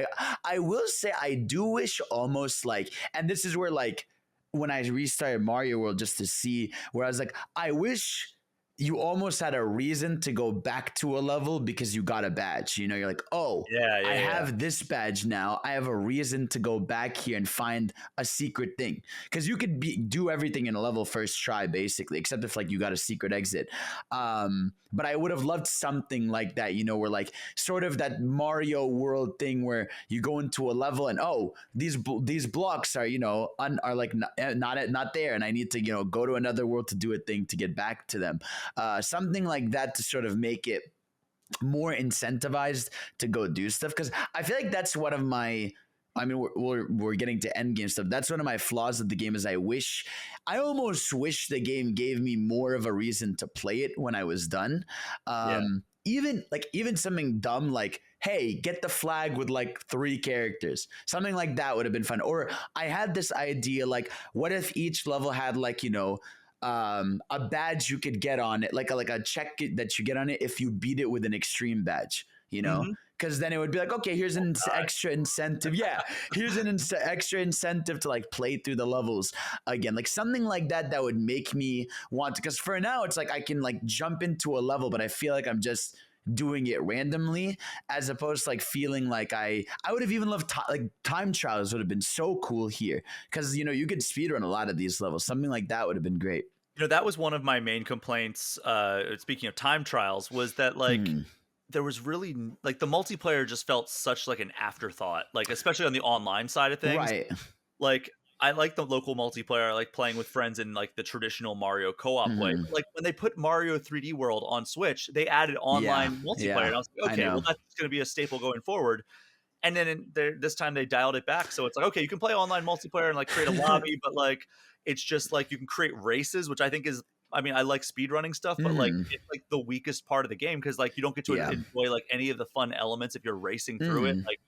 [SPEAKER 2] I will say I do wish almost like, and this is where like when I restarted Mario World just to see where I was like, I wish you almost had a reason to go back to a level because you got a badge. You're like, oh, I
[SPEAKER 1] Yeah.
[SPEAKER 2] have this badge now. I have a reason to go back here and find a secret thing. Because you could do everything in a level first try, basically, except if like you got a secret exit. But I would have loved something like that, where like sort of that Mario World thing where you go into a level and oh, these blocks are are like not there, and I need to go to another world to do a thing to get back to them. Something like that to sort of make it more incentivized to go do stuff. Because I feel like that's one of my. I mean, we're getting to end game stuff. That's one of my flaws of the game. Is I almost wish the game gave me more of a reason to play it when I was done. Even something dumb like, hey, get the flag with like 3 characters. Something like that would have been fun. Or I had this idea like, what if each level had like a badge you could get on it, like a check that you get on it if you beat it with an extreme badge,
[SPEAKER 1] Mhm.
[SPEAKER 2] because then it would be like, okay, here's an extra incentive. Yeah, here's an extra incentive to like play through the levels again, like something like that would make me want to. Because for now, it's like I can like jump into a level, but I feel like I'm just doing it randomly as opposed to like feeling like I would have even loved like time trials would have been so cool here because you could speedrun a lot of these levels. Something like that would have been great.
[SPEAKER 1] That was one of my main complaints, speaking of time trials, was that like there was really like the multiplayer just felt such like an afterthought, like especially on the online side of things.
[SPEAKER 2] Right.
[SPEAKER 1] Like I like the local multiplayer. I like playing with friends in like the traditional Mario co-op way. But, like when they put Mario 3D World on Switch, they added online multiplayer, and I was like, okay, well that's going to be a staple going forward. And then this time they dialed it back, so it's like, okay, you can play online multiplayer and like create a lobby, but like it's just like you can create races, which I think is. I mean, I like speedrunning stuff, but like it's like the weakest part of the game because like you don't get to enjoy like any of the fun elements if you're racing through it. Like,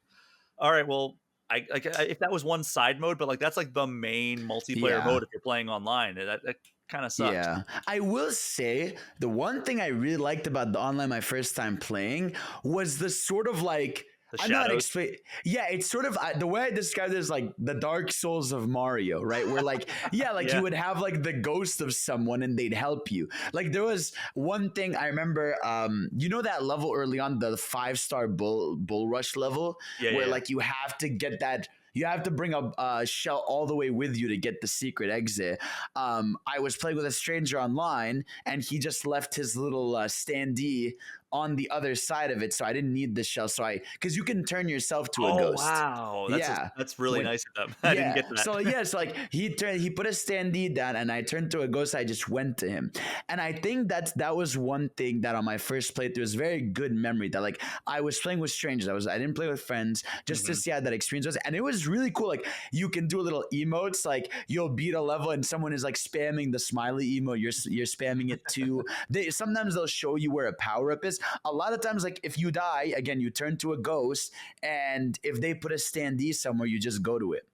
[SPEAKER 1] all right, well, I if that was one side mode, but like that's like the main multiplayer mode if you're playing online. That kind of sucks.
[SPEAKER 2] Yeah, I will say the one thing I really liked about the online my first time playing was the sort of like. I'm not explaining. Yeah, it's sort of the way I describe it is like the Dark Souls of Mario, right? Where like, you would have like the ghost of someone and they'd help you. Like there was one thing I remember, that level early on, the 5-star bull rush level, where like you have to get that. You have to bring a shell all the way with you to get the secret exit. I was playing with a stranger online, and he just left his little standee on the other side of it, so I didn't need the shell. So because you can turn yourself to a ghost.
[SPEAKER 1] Wow, that's really nice of them. I didn't get that.
[SPEAKER 2] So like he put a standee down, and I turned to a ghost. I just went to him, and I think that was one thing that on my first playthrough was very good memory. That like I was playing with strangers. I didn't play with friends just to see how that experience was, and it was really cool. Like you can do little emotes, like you'll beat a level and someone is like spamming the smiley emote. You're spamming it too. Sometimes they'll show you where a power up is. A lot of times, like if you die again, you turn to a ghost, and if they put a standee somewhere, you just go to it.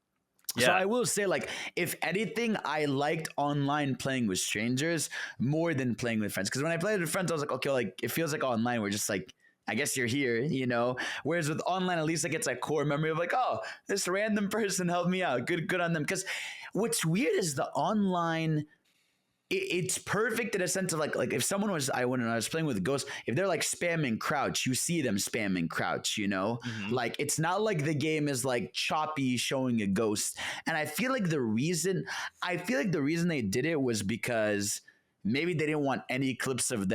[SPEAKER 2] Yeah. So I will say, like, if anything, I liked online playing with strangers more than playing with friends. Because when I played with friends, I was like, okay, like it feels like online we're just like, I guess you're here, Whereas with online, at least like it's a core memory of like, oh, this random person helped me out. Good on them. Because what's weird is the online. It's perfect in a sense of like if someone was when I was playing with Ghosts, if they're like spamming crouch, you see them spamming crouch, like it's not like the game is like choppy showing a ghost. And I feel like the reason they did it was because maybe they didn't want any clips of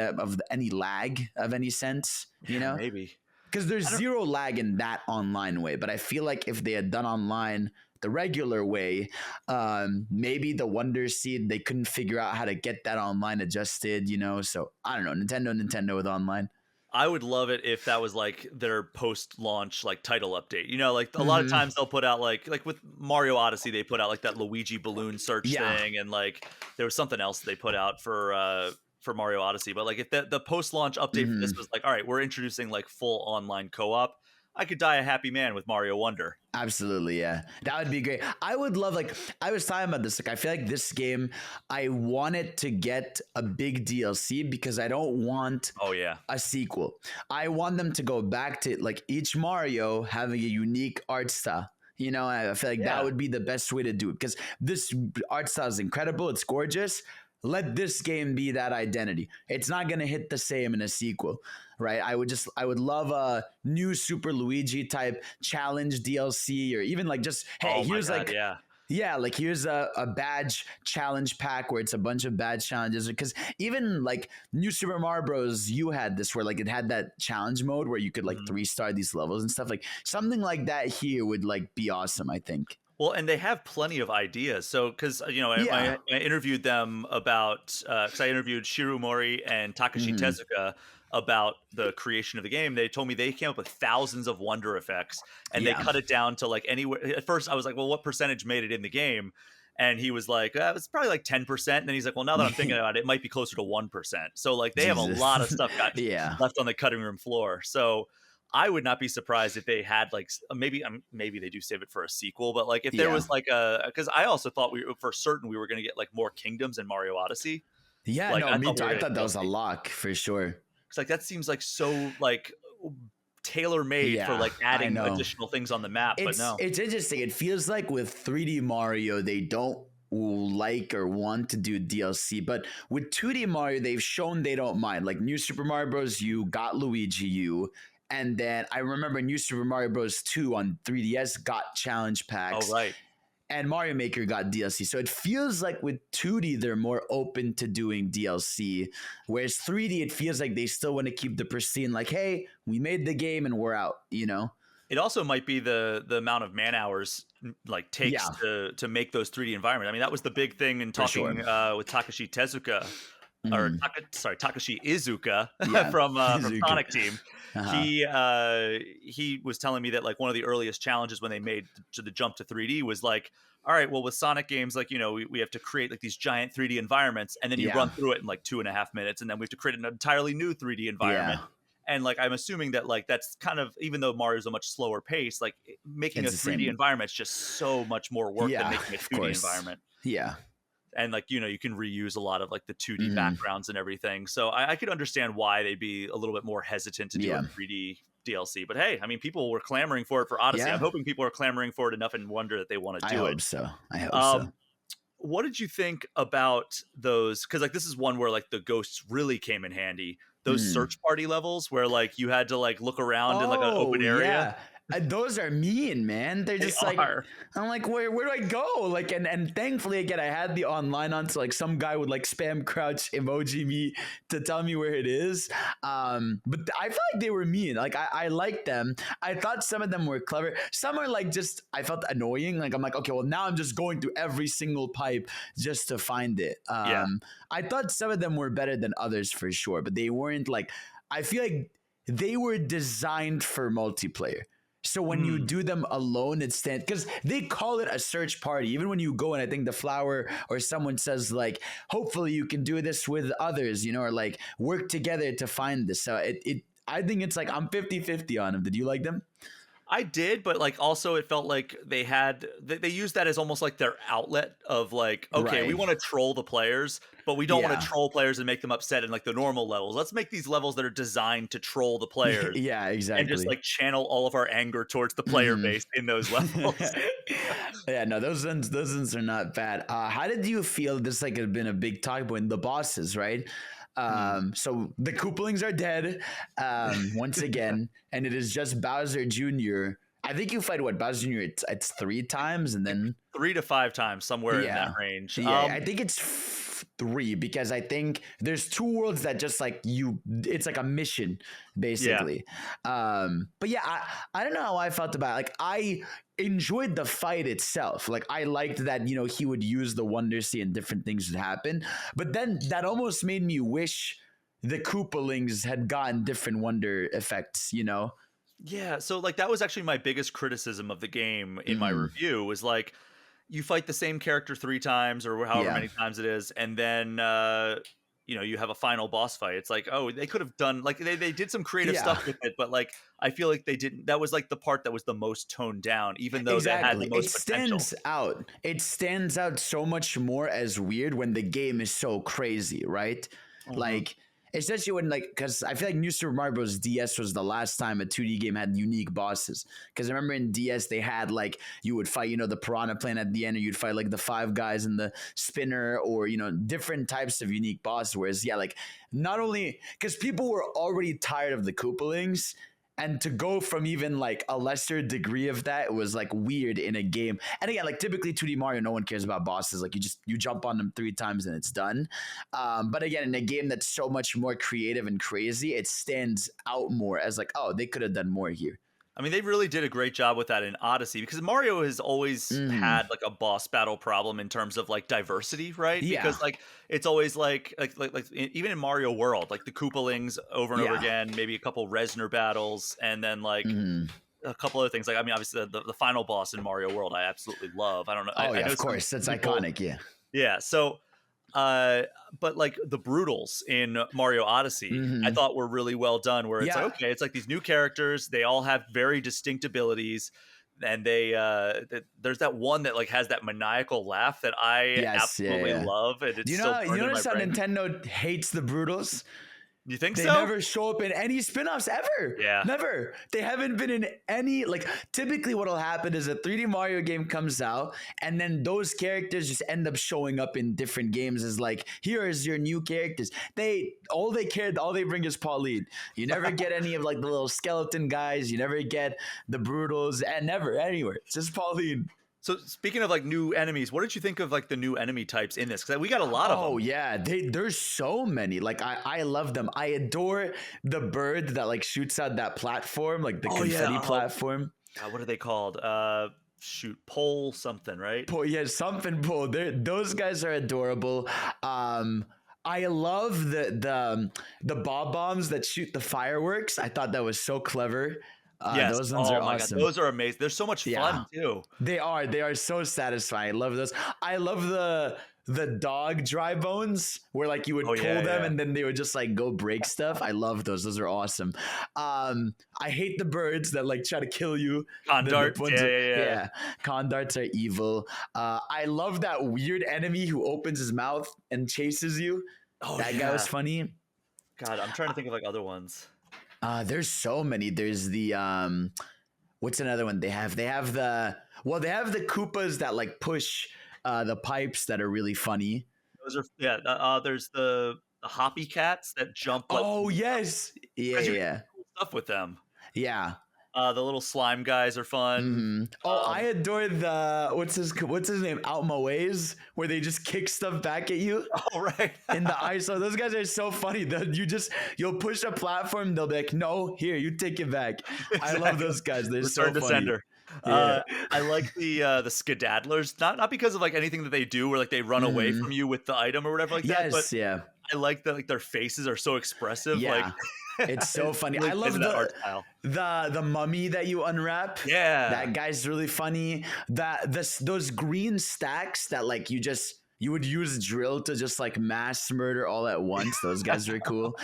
[SPEAKER 2] any lag of any sense,
[SPEAKER 1] Maybe.
[SPEAKER 2] because there's zero lag in that online way. But I feel like if they had done online the regular way, maybe the Wonder Seed, they couldn't figure out how to get that online adjusted, So I don't know, Nintendo with online.
[SPEAKER 1] I would love it if that was like their post-launch like title update. Like a lot of
[SPEAKER 2] Mm-hmm.
[SPEAKER 1] times they'll put out like with Mario Odyssey, they put out like that Luigi balloon search
[SPEAKER 2] Yeah.
[SPEAKER 1] thing, and like there was something else they put out for Mario Odyssey. But like if the post-launch update for this was like, all right, we're introducing like full online co-op, I could die a happy man with Mario Wonder.
[SPEAKER 2] Absolutely, yeah. That would be great. I would love, I was talking about this, I feel like this game, I want it to get a big DLC because I don't want a sequel. I want them to go back to like each Mario having a unique art style. I feel like that would be the best way to do it because this art style is incredible. It's gorgeous. Let this game be that identity. It's not going to hit the same in a sequel, right? I would love a new Super Luigi type challenge DLC, or even like just, hey, here's here's a badge challenge pack where it's a bunch of badge challenges. Because even like New Super Mario Bros. You had this where like it had that challenge mode where you could like 3-star these levels and stuff. Like something like that here would like be awesome, I think.
[SPEAKER 1] Well, and they have plenty of ideas. So, because I interviewed them about, because I interviewed Shiru Mori and Takashi Tezuka about the creation of the game. They told me they came up with thousands of wonder effects, and they cut it down to like anywhere. At first, I was like, "Well, what percentage made it in the game?" And he was like, "It's probably like 10%." And then he's like, "Well, now that I'm thinking about it, it might be closer to 1%." So, like, they have a lot of stuff got left on the cutting room floor. So, I would not be surprised if they had like maybe they do save it for a sequel, but like if there was like because I also thought for certain we were going to get like more kingdoms in Mario Odyssey.
[SPEAKER 2] Yeah,
[SPEAKER 1] like,
[SPEAKER 2] no, me too. I thought that was a lock for sure.
[SPEAKER 1] Because like that seems like so like tailor made for like adding additional things on the map. But no,
[SPEAKER 2] it's interesting. It feels like with 3D Mario, they don't like or want to do DLC, but with 2D Mario, they've shown they don't mind. Like New Super Mario Bros. You got Luigi U. And then I remember New Super Mario Bros. 2 on 3DS got challenge packs.
[SPEAKER 1] Oh, right.
[SPEAKER 2] And Mario Maker got DLC. So it feels like with 2D, they're more open to doing DLC. Whereas 3D, it feels like they still want to keep the pristine, like, hey, we made the game and we're out,
[SPEAKER 1] It also might be the amount of man hours like takes to make those 3D environments. I mean, that was the big thing in talking with Takashi Tezuka. Or Takashi Iizuka from Sonic Team. He was telling me that like one of the earliest challenges when they made the jump to 3D was like, all right, well with Sonic games, like we have to create like these giant 3D environments, and then you run through it in like 2.5 minutes, and then we have to create an entirely new 3D environment. And like I'm assuming that like that's kind of, even though Mario's a much slower pace, like making a 3D environment is just so much more work than making a 2D environment.
[SPEAKER 2] Yeah.
[SPEAKER 1] And like, you can reuse a lot of like the 2D backgrounds and everything. So I could understand why they'd be a little bit more hesitant to do a 3D DLC. But hey, I mean, people were clamoring for it for Odyssey. I'm hoping people are clamoring for it enough in Wonder that they want to do it.
[SPEAKER 2] I hope so.
[SPEAKER 1] What did you think about those? Because like this is one where like the ghosts really came in handy. Those search party levels where like you had to like look around in like an open area.
[SPEAKER 2] Yeah. Those are mean, man. They're just I'm like, where do I go? Like, and thankfully again, I had the online on, so like some guy would like spam crouch emoji me to tell me where it is. But I felt like they were mean. Like I liked them. I thought some of them were clever. Some are like just, I felt annoying. Like I'm like, okay, well now I'm just going through every single pipe just to find it. I thought some of them were better than others for sure, but they weren't like, I feel like they were designed for multiplayer. So when you do them alone, it's because they call it a search party. Even when you go and I think the flower or someone says like, hopefully you can do this with others, or like work together to find this. So I think it's like I'm 50-50 on them. Did you like them?
[SPEAKER 1] I did, but like also it felt like they used that as almost like their outlet of like, okay, we want to troll the players, but we don't want to troll players and make them upset in like the normal levels. Let's make these levels that are designed to troll the players.
[SPEAKER 2] Yeah, exactly.
[SPEAKER 1] And just like channel all of our anger towards the player base in those levels.
[SPEAKER 2] Yeah, no, those ones are not bad. How did you feel? This like had been a big talk point, the bosses, right? So the Koopalings are dead once again, and it is just Bowser Jr. I think you fight Bowser Jr. It's 3 times, and then
[SPEAKER 1] 3 to 5 times, somewhere in that range.
[SPEAKER 2] Yeah, I think it's 3 because I think there's 2 worlds that just like it's like a mission
[SPEAKER 1] Yeah.
[SPEAKER 2] basically. But yeah, I don't know how I felt about it. Like I enjoyed the fight itself. Like I liked that, he would use the Wonder Sea and different things would happen. But then that almost made me wish the Koopalings had gotten different wonder effects.
[SPEAKER 1] Yeah, so like that was actually my biggest criticism of the game in my
[SPEAKER 2] Hmm.
[SPEAKER 1] review was like you fight the same character 3 times or however
[SPEAKER 2] Yeah.
[SPEAKER 1] many times it is, and then you have a final boss fight. It's like, oh, they could have done like they did some creative
[SPEAKER 2] Yeah.
[SPEAKER 1] stuff with it, but like I feel like they didn't. That was like the part that was the most toned down, even though that had the
[SPEAKER 2] Exactly. It
[SPEAKER 1] most potential.
[SPEAKER 2] stands out. It stands out so much more as weird when the game is so crazy, right?
[SPEAKER 1] Hmm.
[SPEAKER 2] Like, especially when, like, because I feel like New Super Mario Bros. DS was the last time a 2D game had unique bosses. Because I remember in DS, they had, like, you would fight, the Piranha Plant at the end, or you'd fight, like, the Five Guys and the Spinner, or, different types of unique bosses. Whereas, yeah, like, not only, because people were already tired of the Koopalings, and to go from even like a lesser degree of that was like weird in a game. And again, like typically 2D Mario, no one cares about bosses. Like you jump on them 3 times and it's done. But again, in a game that's so much more creative and crazy, it stands out more as like, oh, they could have done more here.
[SPEAKER 1] I mean, they really did a great job with that in Odyssey because Mario has always
[SPEAKER 2] Hmm.
[SPEAKER 1] had like a boss battle problem in terms of like diversity, right?
[SPEAKER 2] Yeah,
[SPEAKER 1] Because like it's always even in Mario World, like the Koopalings over and over
[SPEAKER 2] yeah.
[SPEAKER 1] again, maybe a couple Resner battles, and then like
[SPEAKER 2] Hmm.
[SPEAKER 1] a couple other things. Like I mean, obviously the final boss in Mario World, I absolutely love. I don't know,
[SPEAKER 2] Oh
[SPEAKER 1] I
[SPEAKER 2] yeah,
[SPEAKER 1] know
[SPEAKER 2] of
[SPEAKER 1] some
[SPEAKER 2] course, that's
[SPEAKER 1] people,
[SPEAKER 2] iconic. Yeah.
[SPEAKER 1] yeah. So uh, but like the Brutals in Mario Odyssey, I
[SPEAKER 2] Hmm.
[SPEAKER 1] thought were really well done. Where it's like,
[SPEAKER 2] Yeah.
[SPEAKER 1] okay, it's like these new characters, they all have very distinct abilities, and there's that one that like has that maniacal laugh that I
[SPEAKER 2] Yes. Yeah.
[SPEAKER 1] absolutely
[SPEAKER 2] Yeah.
[SPEAKER 1] love, and
[SPEAKER 2] Do
[SPEAKER 1] it's
[SPEAKER 2] you
[SPEAKER 1] still
[SPEAKER 2] know? You
[SPEAKER 1] burned in my
[SPEAKER 2] notice how
[SPEAKER 1] brain.
[SPEAKER 2] Nintendo hates the Brutals?
[SPEAKER 1] You think
[SPEAKER 2] They
[SPEAKER 1] so?
[SPEAKER 2] never show up in any spin-offs ever.
[SPEAKER 1] Yeah.
[SPEAKER 2] Never. They haven't been in any, like, typically what'll happen is a 3D Mario game comes out and then those characters just end up showing up in different games as like, here is your new characters. All they bring is Pauline. You never get any of like the little skeleton guys. You never get the Brutals and never anywhere. It's just Pauline.
[SPEAKER 1] So speaking of like new enemies, what did you think of like the new enemy types in this? Because we got a lot of
[SPEAKER 2] Oh
[SPEAKER 1] them.
[SPEAKER 2] yeah, there's so many. Like I love them. I adore the bird that like shoots out that platform, like the
[SPEAKER 1] Oh yeah.
[SPEAKER 2] confetti platform.
[SPEAKER 1] God, what are they called? Shoot, pole something, right?
[SPEAKER 2] Yeah, something pull. Those guys are adorable. Um, I love the bob bombs that shoot the fireworks. I thought that was so clever.
[SPEAKER 1] Yes.
[SPEAKER 2] Those ones
[SPEAKER 1] Oh
[SPEAKER 2] are
[SPEAKER 1] my God,
[SPEAKER 2] awesome.
[SPEAKER 1] those are amazing. They're so much
[SPEAKER 2] Yeah,
[SPEAKER 1] fun too.
[SPEAKER 2] they are so satisfying. I love those. I love the dog dry bones where like you
[SPEAKER 1] Oh
[SPEAKER 2] would pull
[SPEAKER 1] yeah,
[SPEAKER 2] them
[SPEAKER 1] yeah.
[SPEAKER 2] and then they would just like go break stuff. I love those. Those are awesome. I hate the birds that like try to kill you. The
[SPEAKER 1] Condarts.
[SPEAKER 2] ones
[SPEAKER 1] Yeah,
[SPEAKER 2] that,
[SPEAKER 1] yeah, yeah.
[SPEAKER 2] yeah, condarts are evil. I love that weird enemy who opens his mouth and chases you.
[SPEAKER 1] Oh
[SPEAKER 2] That guy was
[SPEAKER 1] yeah.
[SPEAKER 2] funny.
[SPEAKER 1] God, I'm trying to think of like other ones.
[SPEAKER 2] There's so many. There's the what's another one they have? They have the Koopas that like push the pipes that are really funny.
[SPEAKER 1] Those are yeah. There's the hoppy cats that jump like
[SPEAKER 2] Oh yes, yeah,
[SPEAKER 1] because you can
[SPEAKER 2] yeah,
[SPEAKER 1] do cool stuff with them.
[SPEAKER 2] yeah.
[SPEAKER 1] The little slime guys are fun.
[SPEAKER 2] Hmm. Oh, I adore the what's his name? Out my ways, where they just kick stuff back at you
[SPEAKER 1] Oh right.
[SPEAKER 2] in the ice. So those guys are so funny. You'll push a platform, they'll be like, "No, here, you take it back." I love
[SPEAKER 1] Exactly.
[SPEAKER 2] those guys. They're so
[SPEAKER 1] Return to
[SPEAKER 2] funny.
[SPEAKER 1] sender.
[SPEAKER 2] Yeah.
[SPEAKER 1] I like the skedaddlers, not because of like anything that they do or like they run away
[SPEAKER 2] Hmm.
[SPEAKER 1] from you with the item or whatever like that, but
[SPEAKER 2] Yes. Yeah.
[SPEAKER 1] I like that like their faces are so expressive. Like
[SPEAKER 2] Yeah. It's so
[SPEAKER 1] it's
[SPEAKER 2] funny.
[SPEAKER 1] really
[SPEAKER 2] I
[SPEAKER 1] plays
[SPEAKER 2] love
[SPEAKER 1] with that art style.
[SPEAKER 2] the mummy that you unwrap.
[SPEAKER 1] Yeah.
[SPEAKER 2] That guy's really funny. Those green stacks that like you would use drill to just like mass murder all at once. Those guys are cool.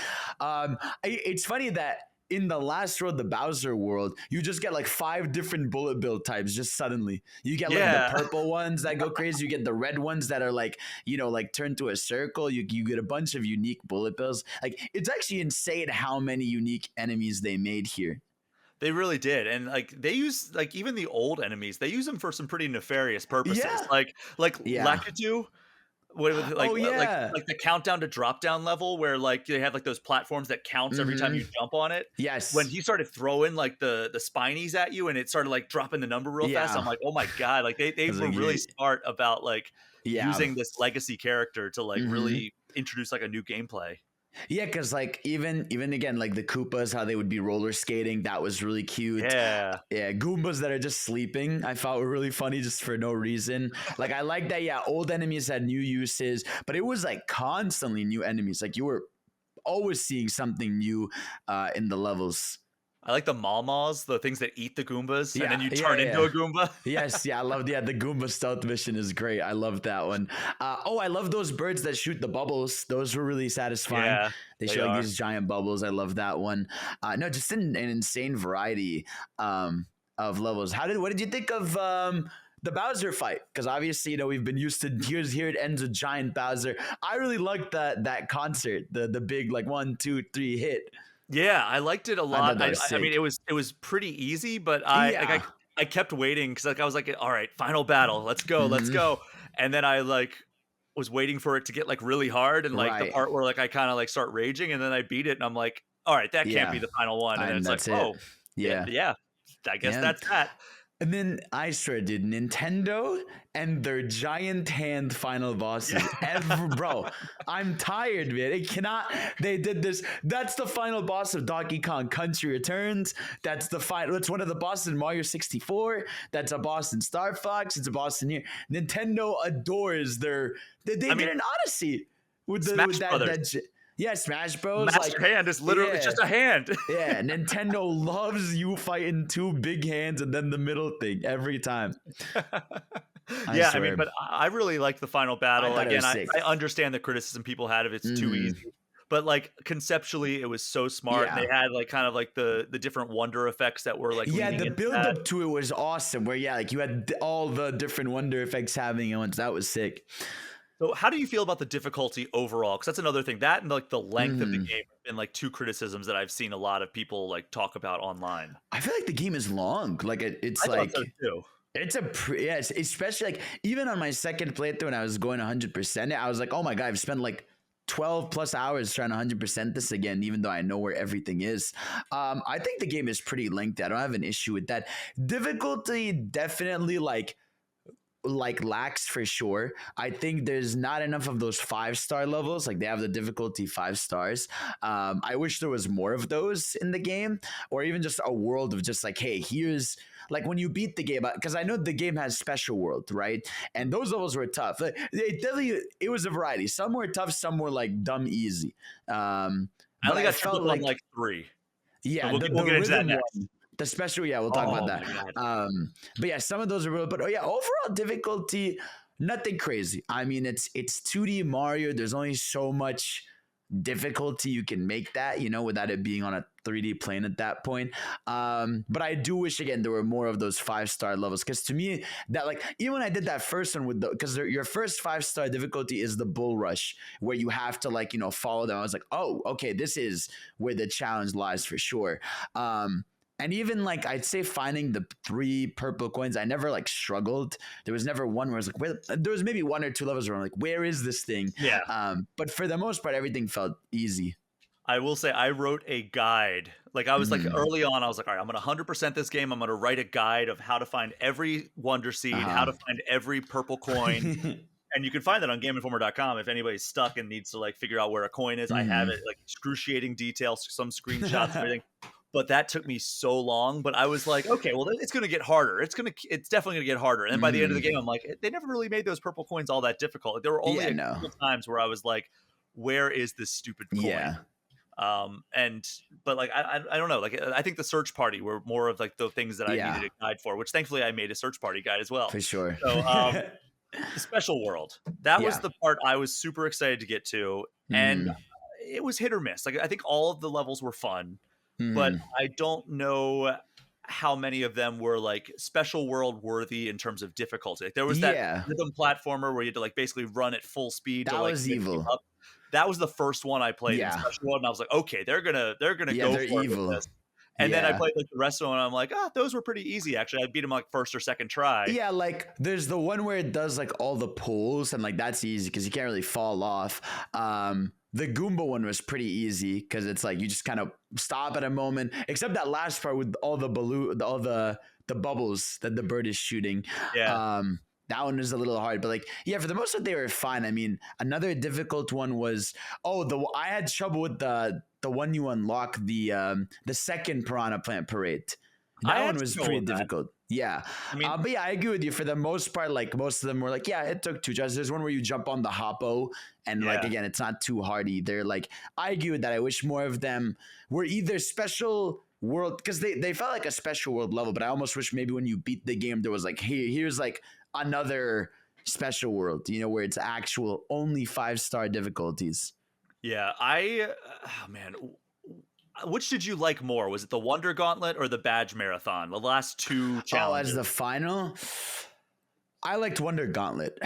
[SPEAKER 2] It's funny that in the last world, the Bowser world, you just get like 5 different bullet bill types just suddenly. You get like the
[SPEAKER 1] Yeah.
[SPEAKER 2] purple ones that go crazy. You get the red ones that are like, like turn to a circle. You get a bunch of unique bullet bills. Like it's actually insane how many unique enemies they made here.
[SPEAKER 1] They really did. And like they use like even the old enemies, they use them for some pretty nefarious purposes.
[SPEAKER 2] Yeah.
[SPEAKER 1] Like
[SPEAKER 2] Yeah.
[SPEAKER 1] Lakitu. What was it
[SPEAKER 2] Oh yeah.
[SPEAKER 1] like the countdown to drop down level where like they have like those platforms that counts every time you jump on it. When
[SPEAKER 2] Yes.
[SPEAKER 1] he started throwing like the spinies at you and it started like dropping the number real fast, I'm
[SPEAKER 2] Yeah.
[SPEAKER 1] like, oh my god, like they
[SPEAKER 2] I was
[SPEAKER 1] were
[SPEAKER 2] like,
[SPEAKER 1] really smart about like
[SPEAKER 2] yeah.
[SPEAKER 1] using this legacy character to like
[SPEAKER 2] hmm
[SPEAKER 1] really introduce like a new gameplay.
[SPEAKER 2] Yeah, because like even again, like the Koopas, how they would be roller skating, that was really cute.
[SPEAKER 1] Yeah.
[SPEAKER 2] Yeah, Goombas that are just sleeping, I thought were really funny just for no reason. Like I like that, yeah, old enemies had new uses, but it was like constantly new enemies. Like you were always seeing something new in the levels.
[SPEAKER 1] I like the Maws, the things that eat the Goombas, and then
[SPEAKER 2] Yeah,
[SPEAKER 1] you
[SPEAKER 2] yeah,
[SPEAKER 1] turn into
[SPEAKER 2] yeah.
[SPEAKER 1] a Goomba.
[SPEAKER 2] Yes, yeah, I love the Goomba stealth mission is great. I love that one. Oh, I love those birds that shoot the bubbles. Those were really satisfying.
[SPEAKER 1] Yeah,
[SPEAKER 2] They
[SPEAKER 1] they
[SPEAKER 2] show like
[SPEAKER 1] are.
[SPEAKER 2] these giant bubbles. I love that one. No, just an insane variety of levels. What did you think of the Bowser fight? Because obviously, we've been used to here it ends with giant Bowser. I really liked that concert, the big like 1, 2, 3 hit.
[SPEAKER 1] Yeah, I liked it a
[SPEAKER 2] I thought
[SPEAKER 1] lot.
[SPEAKER 2] that
[SPEAKER 1] I
[SPEAKER 2] was
[SPEAKER 1] I mean,
[SPEAKER 2] sick.
[SPEAKER 1] it was pretty easy, but I like
[SPEAKER 2] Yeah.
[SPEAKER 1] I kept waiting because like I was like, all right, final battle, let's
[SPEAKER 2] hmm
[SPEAKER 1] go. And then I like was waiting for it to get like really hard and like the
[SPEAKER 2] Right.
[SPEAKER 1] part where like I kind of like start raging and then I beat it and I'm like, all right, that can't
[SPEAKER 2] Yeah.
[SPEAKER 1] be the final one. And then
[SPEAKER 2] And
[SPEAKER 1] it's like,
[SPEAKER 2] that's it.
[SPEAKER 1] oh, yeah,
[SPEAKER 2] Yeah.
[SPEAKER 1] yeah, I guess
[SPEAKER 2] Yeah.
[SPEAKER 1] that's that.
[SPEAKER 2] And then I swear, dude, Nintendo and their giant hand final bosses. Bro, I'm tired, man. It cannot. They did this. That's the final boss of Donkey Kong Country Returns. That's the final. It's one of the bosses in Mario 64. That's a boss in Star Fox. It's a boss in here. Nintendo adores their. They
[SPEAKER 1] I
[SPEAKER 2] did
[SPEAKER 1] mean,
[SPEAKER 2] an Odyssey with
[SPEAKER 1] Smash Brothers,
[SPEAKER 2] that. Yeah, Smash Bros. Like,
[SPEAKER 1] Master Hand is literally it's
[SPEAKER 2] yeah.
[SPEAKER 1] just a hand.
[SPEAKER 2] Yeah, Nintendo loves you fighting two big hands and then the middle thing every time. I
[SPEAKER 1] Yeah, I mean,
[SPEAKER 2] swear.
[SPEAKER 1] but I really liked the final
[SPEAKER 2] I
[SPEAKER 1] battle.
[SPEAKER 2] thought it
[SPEAKER 1] Again,
[SPEAKER 2] was
[SPEAKER 1] I
[SPEAKER 2] sick.
[SPEAKER 1] I understand the criticism people had of it's too
[SPEAKER 2] hmm
[SPEAKER 1] easy. But like conceptually, it was so smart, and
[SPEAKER 2] Yeah.
[SPEAKER 1] they had like kind of like the different wonder effects that were like
[SPEAKER 2] Yeah,
[SPEAKER 1] leaning
[SPEAKER 2] the
[SPEAKER 1] into
[SPEAKER 2] build
[SPEAKER 1] that.
[SPEAKER 2] up to it was awesome. Where yeah, like you had all the different wonder effects happening at once. That was sick.
[SPEAKER 1] So, how do you feel about the difficulty overall? Because that's another thing. That and like the length of the
[SPEAKER 2] hmm
[SPEAKER 1] game have been like two criticisms that I've seen a lot of people like talk about online.
[SPEAKER 2] I feel like the game is long. Like it's
[SPEAKER 1] I thought
[SPEAKER 2] like
[SPEAKER 1] so too.
[SPEAKER 2] it's yes, especially like even on my second playthrough when I was going 100%, I was like, oh my god, I've spent like 12 plus hours trying to 100% this again, even though I know where everything is. I think the game is pretty lengthy. I don't have an issue with that. Difficulty definitely like lacks for sure. I think there's not enough of those 5-star levels. Like they have the difficulty 5 stars. I wish there was more of those in the game, or even just a world of just like, hey, here's like when you beat the game, because I know the game has special world, right? And those levels were tough. It was a variety. Some were tough, some were like dumb easy.
[SPEAKER 1] I
[SPEAKER 2] But
[SPEAKER 1] only
[SPEAKER 2] I
[SPEAKER 1] got tripped
[SPEAKER 2] felt
[SPEAKER 1] up on
[SPEAKER 2] like
[SPEAKER 1] like three. But
[SPEAKER 2] yeah,
[SPEAKER 1] we'll
[SPEAKER 2] the
[SPEAKER 1] get into that
[SPEAKER 2] rhythm
[SPEAKER 1] next.
[SPEAKER 2] one, the special, yeah, we'll talk about
[SPEAKER 1] Oh
[SPEAKER 2] that.
[SPEAKER 1] my god.
[SPEAKER 2] But yeah, some of those are real. But oh yeah, overall difficulty, nothing crazy. I mean, it's 2D Mario. There's only so much difficulty you can make that, without it being on a 3D plane at that point. But I do wish again there were more of those 5-star levels, because to me that like even when I did that first one with because your first 5-star difficulty is the bull rush where you have to like follow them. I was like, oh okay, this is where the challenge lies for sure. And even like I'd say finding the 3 purple coins, I never like struggled. There was never one where I was like, there was maybe 1 or 2 levels where I'm like, where is this thing?
[SPEAKER 1] Yeah.
[SPEAKER 2] But for the most part, everything felt easy.
[SPEAKER 1] I will say I wrote a guide. Like I was like
[SPEAKER 2] Mhm.
[SPEAKER 1] early on, I was like, all right, I'm gonna 100% this game. I'm gonna write a guide of how to find every wonder seed, how
[SPEAKER 2] Uh-huh.
[SPEAKER 1] to find every purple coin. And you can find that on GameInformer.com if anybody's stuck and needs to like figure out where a coin is. I have
[SPEAKER 2] Mhm.
[SPEAKER 1] it like excruciating details, some screenshots, everything. But that took me so long. But I was like, okay, well, it's going to get harder. It's definitely going to get harder. And then by the end of the
[SPEAKER 2] Mhm.
[SPEAKER 1] game, I'm like, they never really made those purple coins all that difficult. There were only
[SPEAKER 2] Yeah,
[SPEAKER 1] a
[SPEAKER 2] no.
[SPEAKER 1] couple times where I was like, where is this stupid coin?
[SPEAKER 2] Yeah.
[SPEAKER 1] But like I don't know. Like I think the search party were more of like the things that I
[SPEAKER 2] Yeah.
[SPEAKER 1] needed a guide for, which thankfully I made a search party guide as well.
[SPEAKER 2] For sure.
[SPEAKER 1] So the special world, that was
[SPEAKER 2] Yeah.
[SPEAKER 1] the part I was super excited to get to, and
[SPEAKER 2] Mhm.
[SPEAKER 1] it was hit or miss. Like I think all of the levels were fun, but
[SPEAKER 2] Mhm.
[SPEAKER 1] I don't know how many of them were like special world worthy in terms of difficulty. Like there was that
[SPEAKER 2] Yeah.
[SPEAKER 1] rhythm platformer where you had to like basically run at full speed
[SPEAKER 2] That
[SPEAKER 1] to like
[SPEAKER 2] was
[SPEAKER 1] lift you
[SPEAKER 2] evil.
[SPEAKER 1] up. That was the first one I played in
[SPEAKER 2] Yeah.
[SPEAKER 1] special world, and I was like, okay, they're gonna
[SPEAKER 2] Yeah,
[SPEAKER 1] go
[SPEAKER 2] they're
[SPEAKER 1] for it with
[SPEAKER 2] evil.
[SPEAKER 1] this. And then I
[SPEAKER 2] Yeah.
[SPEAKER 1] played like the rest of them, and I'm like, those were pretty easy actually. I beat them like first or second try.
[SPEAKER 2] Yeah, like there's the one where it does like all the pulls, and like that's easy because you can't really fall off. The Goomba one was pretty easy because it's like you just kind of stop at a moment, except that last part with all the balloon, all the bubbles that the bird is shooting.
[SPEAKER 1] Yeah.
[SPEAKER 2] That one was a little hard, but like, yeah, for the most part, they were fine. I mean, another difficult one was, I had trouble with the one you unlock, the second Piranha Plant Parade. That one was pretty difficult. Yeah.
[SPEAKER 1] I mean,
[SPEAKER 2] but yeah, I agree with you. For the most part, like most of them were like, yeah, it took 2 tries. There's one where you jump on the hoppo, and like again, it's not too hard either. Like, I agree with that. I wish more of them were either special world, because they felt like a special world level, but I almost wish maybe when you beat the game there was like, here's like another special world, where it's actual only 5-star difficulties.
[SPEAKER 1] Yeah, man, which did you like more? Was it the Wonder Gauntlet or the Badge Marathon? The last 2 challenges.
[SPEAKER 2] As the final, I liked Wonder Gauntlet.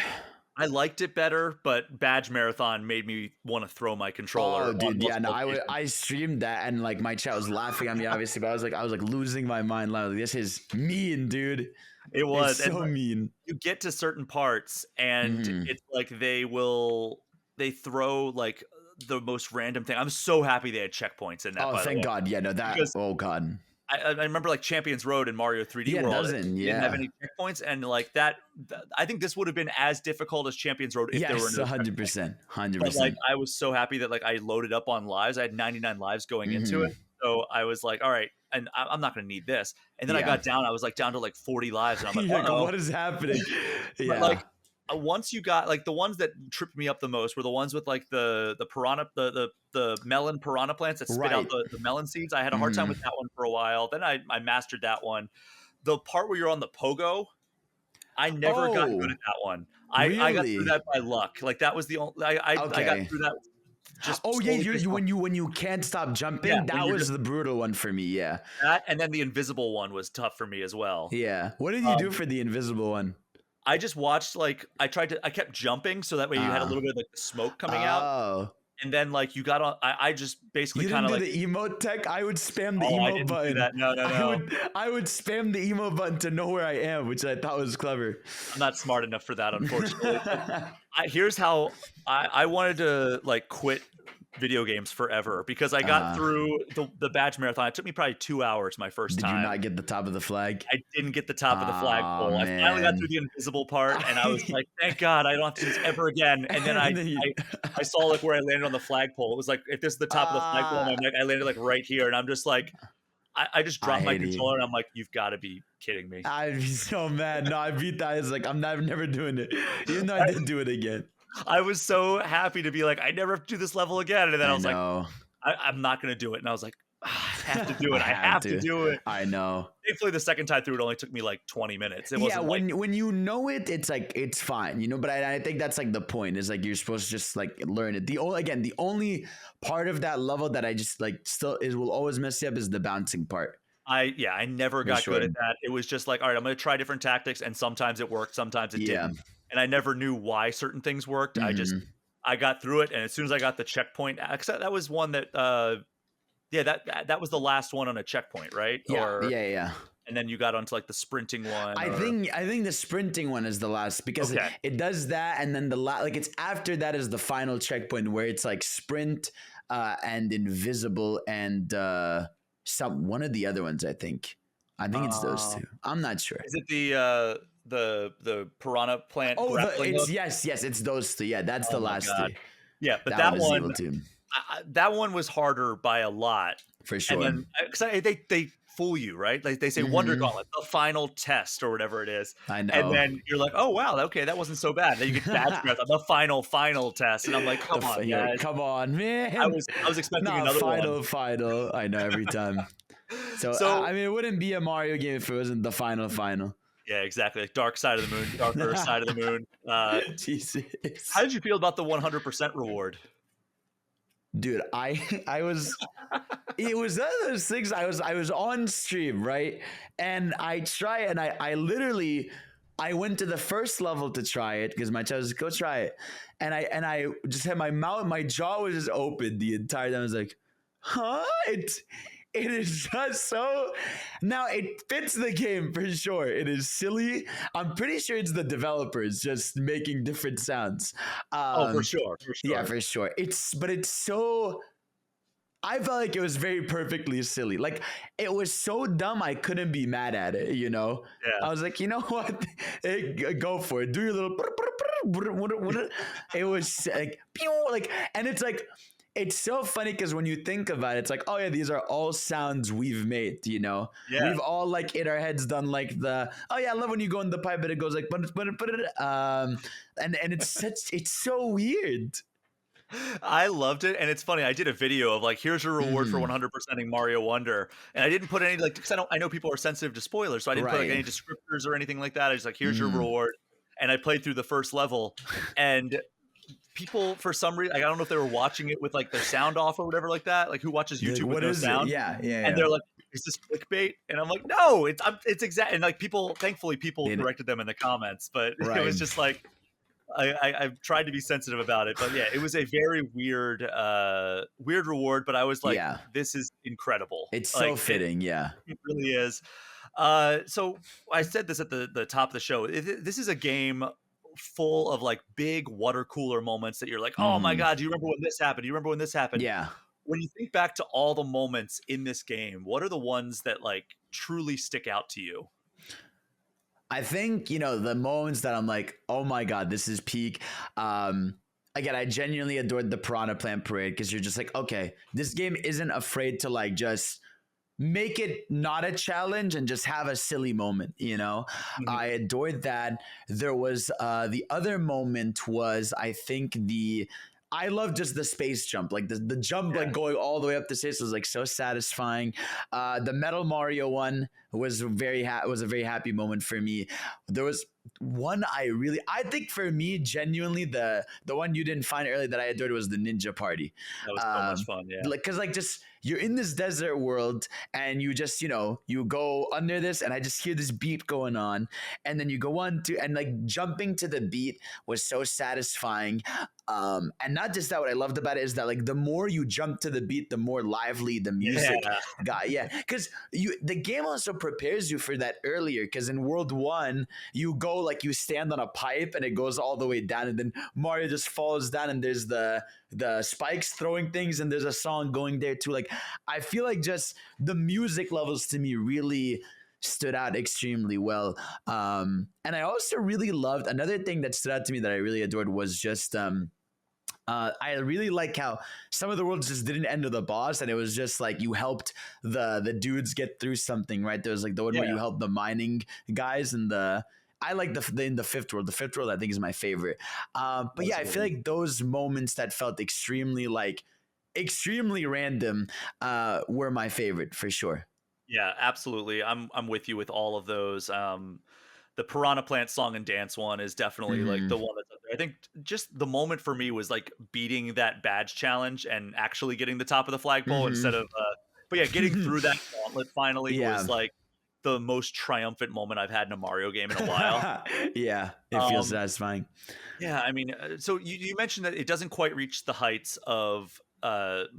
[SPEAKER 1] I liked it better, but Badge Marathon made me want to throw my controller.
[SPEAKER 2] Oh, dude, yeah, no, I streamed that, and like my chat was laughing at me, obviously, but I was like losing my mind. Like, this is mean, dude.
[SPEAKER 1] It was
[SPEAKER 2] so mean.
[SPEAKER 1] You get to certain parts, and it's like they throw like the most random thing. I'm so happy they had checkpoints in that.
[SPEAKER 2] Oh, thank God. Yeah, no, that. Because, oh God.
[SPEAKER 1] I remember like Champions Road in Mario 3D World. Didn't have any checkpoints, and like that. I think this would have been as difficult as Champions Road if there were no
[SPEAKER 2] 100%.
[SPEAKER 1] But like, I was so happy that like I loaded up on lives. I had 99 lives going into it, so I was like, all right, and I'm not going to need this. And then I got down. I was like down to like 40 lives, and I'm like,
[SPEAKER 2] what is happening?
[SPEAKER 1] But like, once you got like the ones that tripped me up the most were the ones with like the piranha, the melon piranha plants that spit out the melon seeds. I had a hard time with that one for a while. Then I mastered that one. The part where you're on the pogo, I never got good at that one.
[SPEAKER 2] Really?
[SPEAKER 1] I got through that by luck. Like that was the only I got through that. Just
[SPEAKER 2] when you can't stop jumping, that was the brutal one for me. Yeah,
[SPEAKER 1] that, and then the invisible one was tough for me as well.
[SPEAKER 2] Yeah, what did you do for the invisible one?
[SPEAKER 1] I just watched, like, I kept jumping so that way you had a little bit of like the smoke coming out. And then like you got on, I just basically kind of like
[SPEAKER 2] the emote tech. I would spam the emote button.
[SPEAKER 1] No.
[SPEAKER 2] I would spam the emote button to know where I am, which I thought was clever.
[SPEAKER 1] I'm not smart enough for that, unfortunately. Here's how I wanted to like quit video games forever, because I got through the Badge Marathon. It took me probably 2 hours my first time.
[SPEAKER 2] Did you not get the top of the flag?
[SPEAKER 1] I didn't get the top of the flagpole. I finally got through the invisible part, and I was like, thank God, I don't have to do this ever again. And then I saw like where I landed on the flagpole. It was like, if this is the top of the flagpole, and I landed like right here, and I'm just like, I just dropped my controller, and I'm like, you've got to be kidding me.
[SPEAKER 2] I'd be so mad. No, I beat that. It's like, I'm never doing it, even though I did do it again.
[SPEAKER 1] I was so happy to be like, I never have to do this level again. And then I was like, I'm not going to do it. And I was like, I have to do it. I have to do it.
[SPEAKER 2] I know.
[SPEAKER 1] Thankfully, the second time through, it only took me like 20 minutes. It wasn't
[SPEAKER 2] when you know it, it's like, it's fine, But I think that's like the point, is like you're supposed to just like learn it. The only part of that level that I just like will always mess you up is the bouncing part.
[SPEAKER 1] I never got good at that. It was just like, all right, I'm going to try different tactics, and sometimes it worked, sometimes it didn't. And I never knew why certain things worked. I got through it, and as soon as I got the checkpoint, that was one that that was the last one on a checkpoint, right?
[SPEAKER 2] Yeah.
[SPEAKER 1] And then you got onto like the sprinting one.
[SPEAKER 2] I think the sprinting one is the last, because it does that, and then like it's after that is the final checkpoint, where it's like sprint and invisible and one of the other ones. I think it's those two. I'm not sure.
[SPEAKER 1] Is it the piranha plant?
[SPEAKER 2] Yes, it's those two. Yeah, that's the last two.
[SPEAKER 1] Yeah, but that one that one was harder by a lot,
[SPEAKER 2] for sure.
[SPEAKER 1] And then, because they fool you, right? Like they say Wonder Gauntlet, the final test or whatever it is.
[SPEAKER 2] I know.
[SPEAKER 1] And then you're like, oh wow, okay, that wasn't so bad. Then you get Badge Marathon, the final test, and I'm like, come on, guys,
[SPEAKER 2] come on, man.
[SPEAKER 1] I was expecting another
[SPEAKER 2] final. I know, every time. So I mean, it wouldn't be a Mario game if it wasn't the final.
[SPEAKER 1] Yeah, exactly. Like Dark Side of the Moon, Darker Side of the Moon.
[SPEAKER 2] Jesus.
[SPEAKER 1] How did you feel about the 100% reward?
[SPEAKER 2] Dude, I was, it was one of those things. I was on stream, right? And I try, and I literally, I went to the first level to try it, because my child was, go try it. And I just had my jaw was just open the entire time. I was like, huh? It is just so. Now it fits the game for sure. It is silly. I'm pretty sure it's the developers just making different sounds.
[SPEAKER 1] Oh, for
[SPEAKER 2] Um,
[SPEAKER 1] sure, for
[SPEAKER 2] yeah,
[SPEAKER 1] sure.
[SPEAKER 2] for sure. But it's so. I felt like it was very perfectly silly. Like it was so dumb, I couldn't be mad at it. You know,
[SPEAKER 1] Yeah.
[SPEAKER 2] I was like, you know what, hey, go for it. Do your little. It was like, and it's like, it's so funny because when you think about it, it's like, oh yeah, these are all sounds we've made. You know,
[SPEAKER 1] Yeah.
[SPEAKER 2] we've all like in our heads done like the, oh yeah, I love when you go in the pipe and it goes like, and it's so weird.
[SPEAKER 1] I loved it, and it's funny. I did a video of like, here's your reward for
[SPEAKER 2] Mhm.
[SPEAKER 1] 100%ing Mario Wonder, and I didn't put any like because I know people are sensitive to spoilers, so I didn't put like
[SPEAKER 2] Right.
[SPEAKER 1] any descriptors or anything like that. I was like, here's your
[SPEAKER 2] Mhm.
[SPEAKER 1] reward, and I played through the first level, and people for some reason, like, I don't know if they were watching it with like their sound off or whatever like that, like who watches
[SPEAKER 2] Like,
[SPEAKER 1] YouTube with
[SPEAKER 2] what
[SPEAKER 1] no
[SPEAKER 2] is it?
[SPEAKER 1] sound,
[SPEAKER 2] Yeah, yeah,
[SPEAKER 1] and
[SPEAKER 2] yeah.
[SPEAKER 1] they're like, is this clickbait? And I'm like, no, it's exact. And like thankfully, people
[SPEAKER 2] It-
[SPEAKER 1] corrected them in the comments, but it
[SPEAKER 2] right.
[SPEAKER 1] was just like I've tried to be sensitive about it, but yeah, it was a very weird reward. But I was like,
[SPEAKER 2] Yeah.
[SPEAKER 1] this is incredible.
[SPEAKER 2] It's so
[SPEAKER 1] Like
[SPEAKER 2] fitting. Yeah.
[SPEAKER 1] it really is. So I said this at the top of the show. This is a game full of like big water cooler moments that you're like, oh my
[SPEAKER 2] Mhm.
[SPEAKER 1] god, do you remember when this happened? Do you remember when this happened?
[SPEAKER 2] Yeah.
[SPEAKER 1] When you think back to all the moments in this game, what are the ones that like truly stick out to you?
[SPEAKER 2] I think, you know, the moments that I'm like, oh my God, this is peak. Um, Again, I genuinely adored the Piranha Plant Parade because you're just like, okay, this game isn't afraid to like just make it not a challenge and just have a silly moment, you know?
[SPEAKER 1] Mhm.
[SPEAKER 2] I adored that. There was the other moment was I think I love just the space jump, like the jump,
[SPEAKER 1] Yeah.
[SPEAKER 2] like going all the way up the stairs was like so satisfying. The Metal Mario one was was a very happy moment for me. There was one I think for me genuinely the one you didn't find earlier that I adored was the Ninja Party.
[SPEAKER 1] That was so much fun. Yeah.
[SPEAKER 2] Like because like just you're in this desert world and you just you go under this and I just hear this beat going on and then you go on to and like jumping to the beat was so satisfying. And not just that, what I loved about it is that like the more you jump to the beat, the more lively the music
[SPEAKER 1] Yeah.
[SPEAKER 2] got. Yeah, because the game also prepares you for that earlier. Because in World 1, you go like you stand on a pipe and it goes all the way down, and then Mario just falls down, and there's the spikes throwing things, and there's a song going there too. Like I feel like just the music levels to me really stood out extremely well. And I also really loved another thing that stood out to me that I really adored was just I really like how some of the worlds just didn't end with a boss, and it was just like you helped the dudes get through something, right? There was like the one where you helped the mining guys, and I like in the fifth world. The fifth world I think is my favorite. But yeah, I feel like those moments that felt extremely random were my favorite for sure.
[SPEAKER 1] Yeah, absolutely. I'm with you with all of those. The Piranha Plant song and dance one is definitely like
[SPEAKER 2] Mm-hmm.
[SPEAKER 1] the one that's up there. I think just the moment for me was like beating that badge challenge and actually getting the top of the flagpole instead of but yeah, getting through that gauntlet finally
[SPEAKER 2] Yeah.
[SPEAKER 1] was like the most triumphant moment I've had in a Mario game in a while.
[SPEAKER 2] Yeah, it feels
[SPEAKER 1] Um
[SPEAKER 2] satisfying.
[SPEAKER 1] yeah, I mean, so you mentioned that it doesn't quite reach the heights of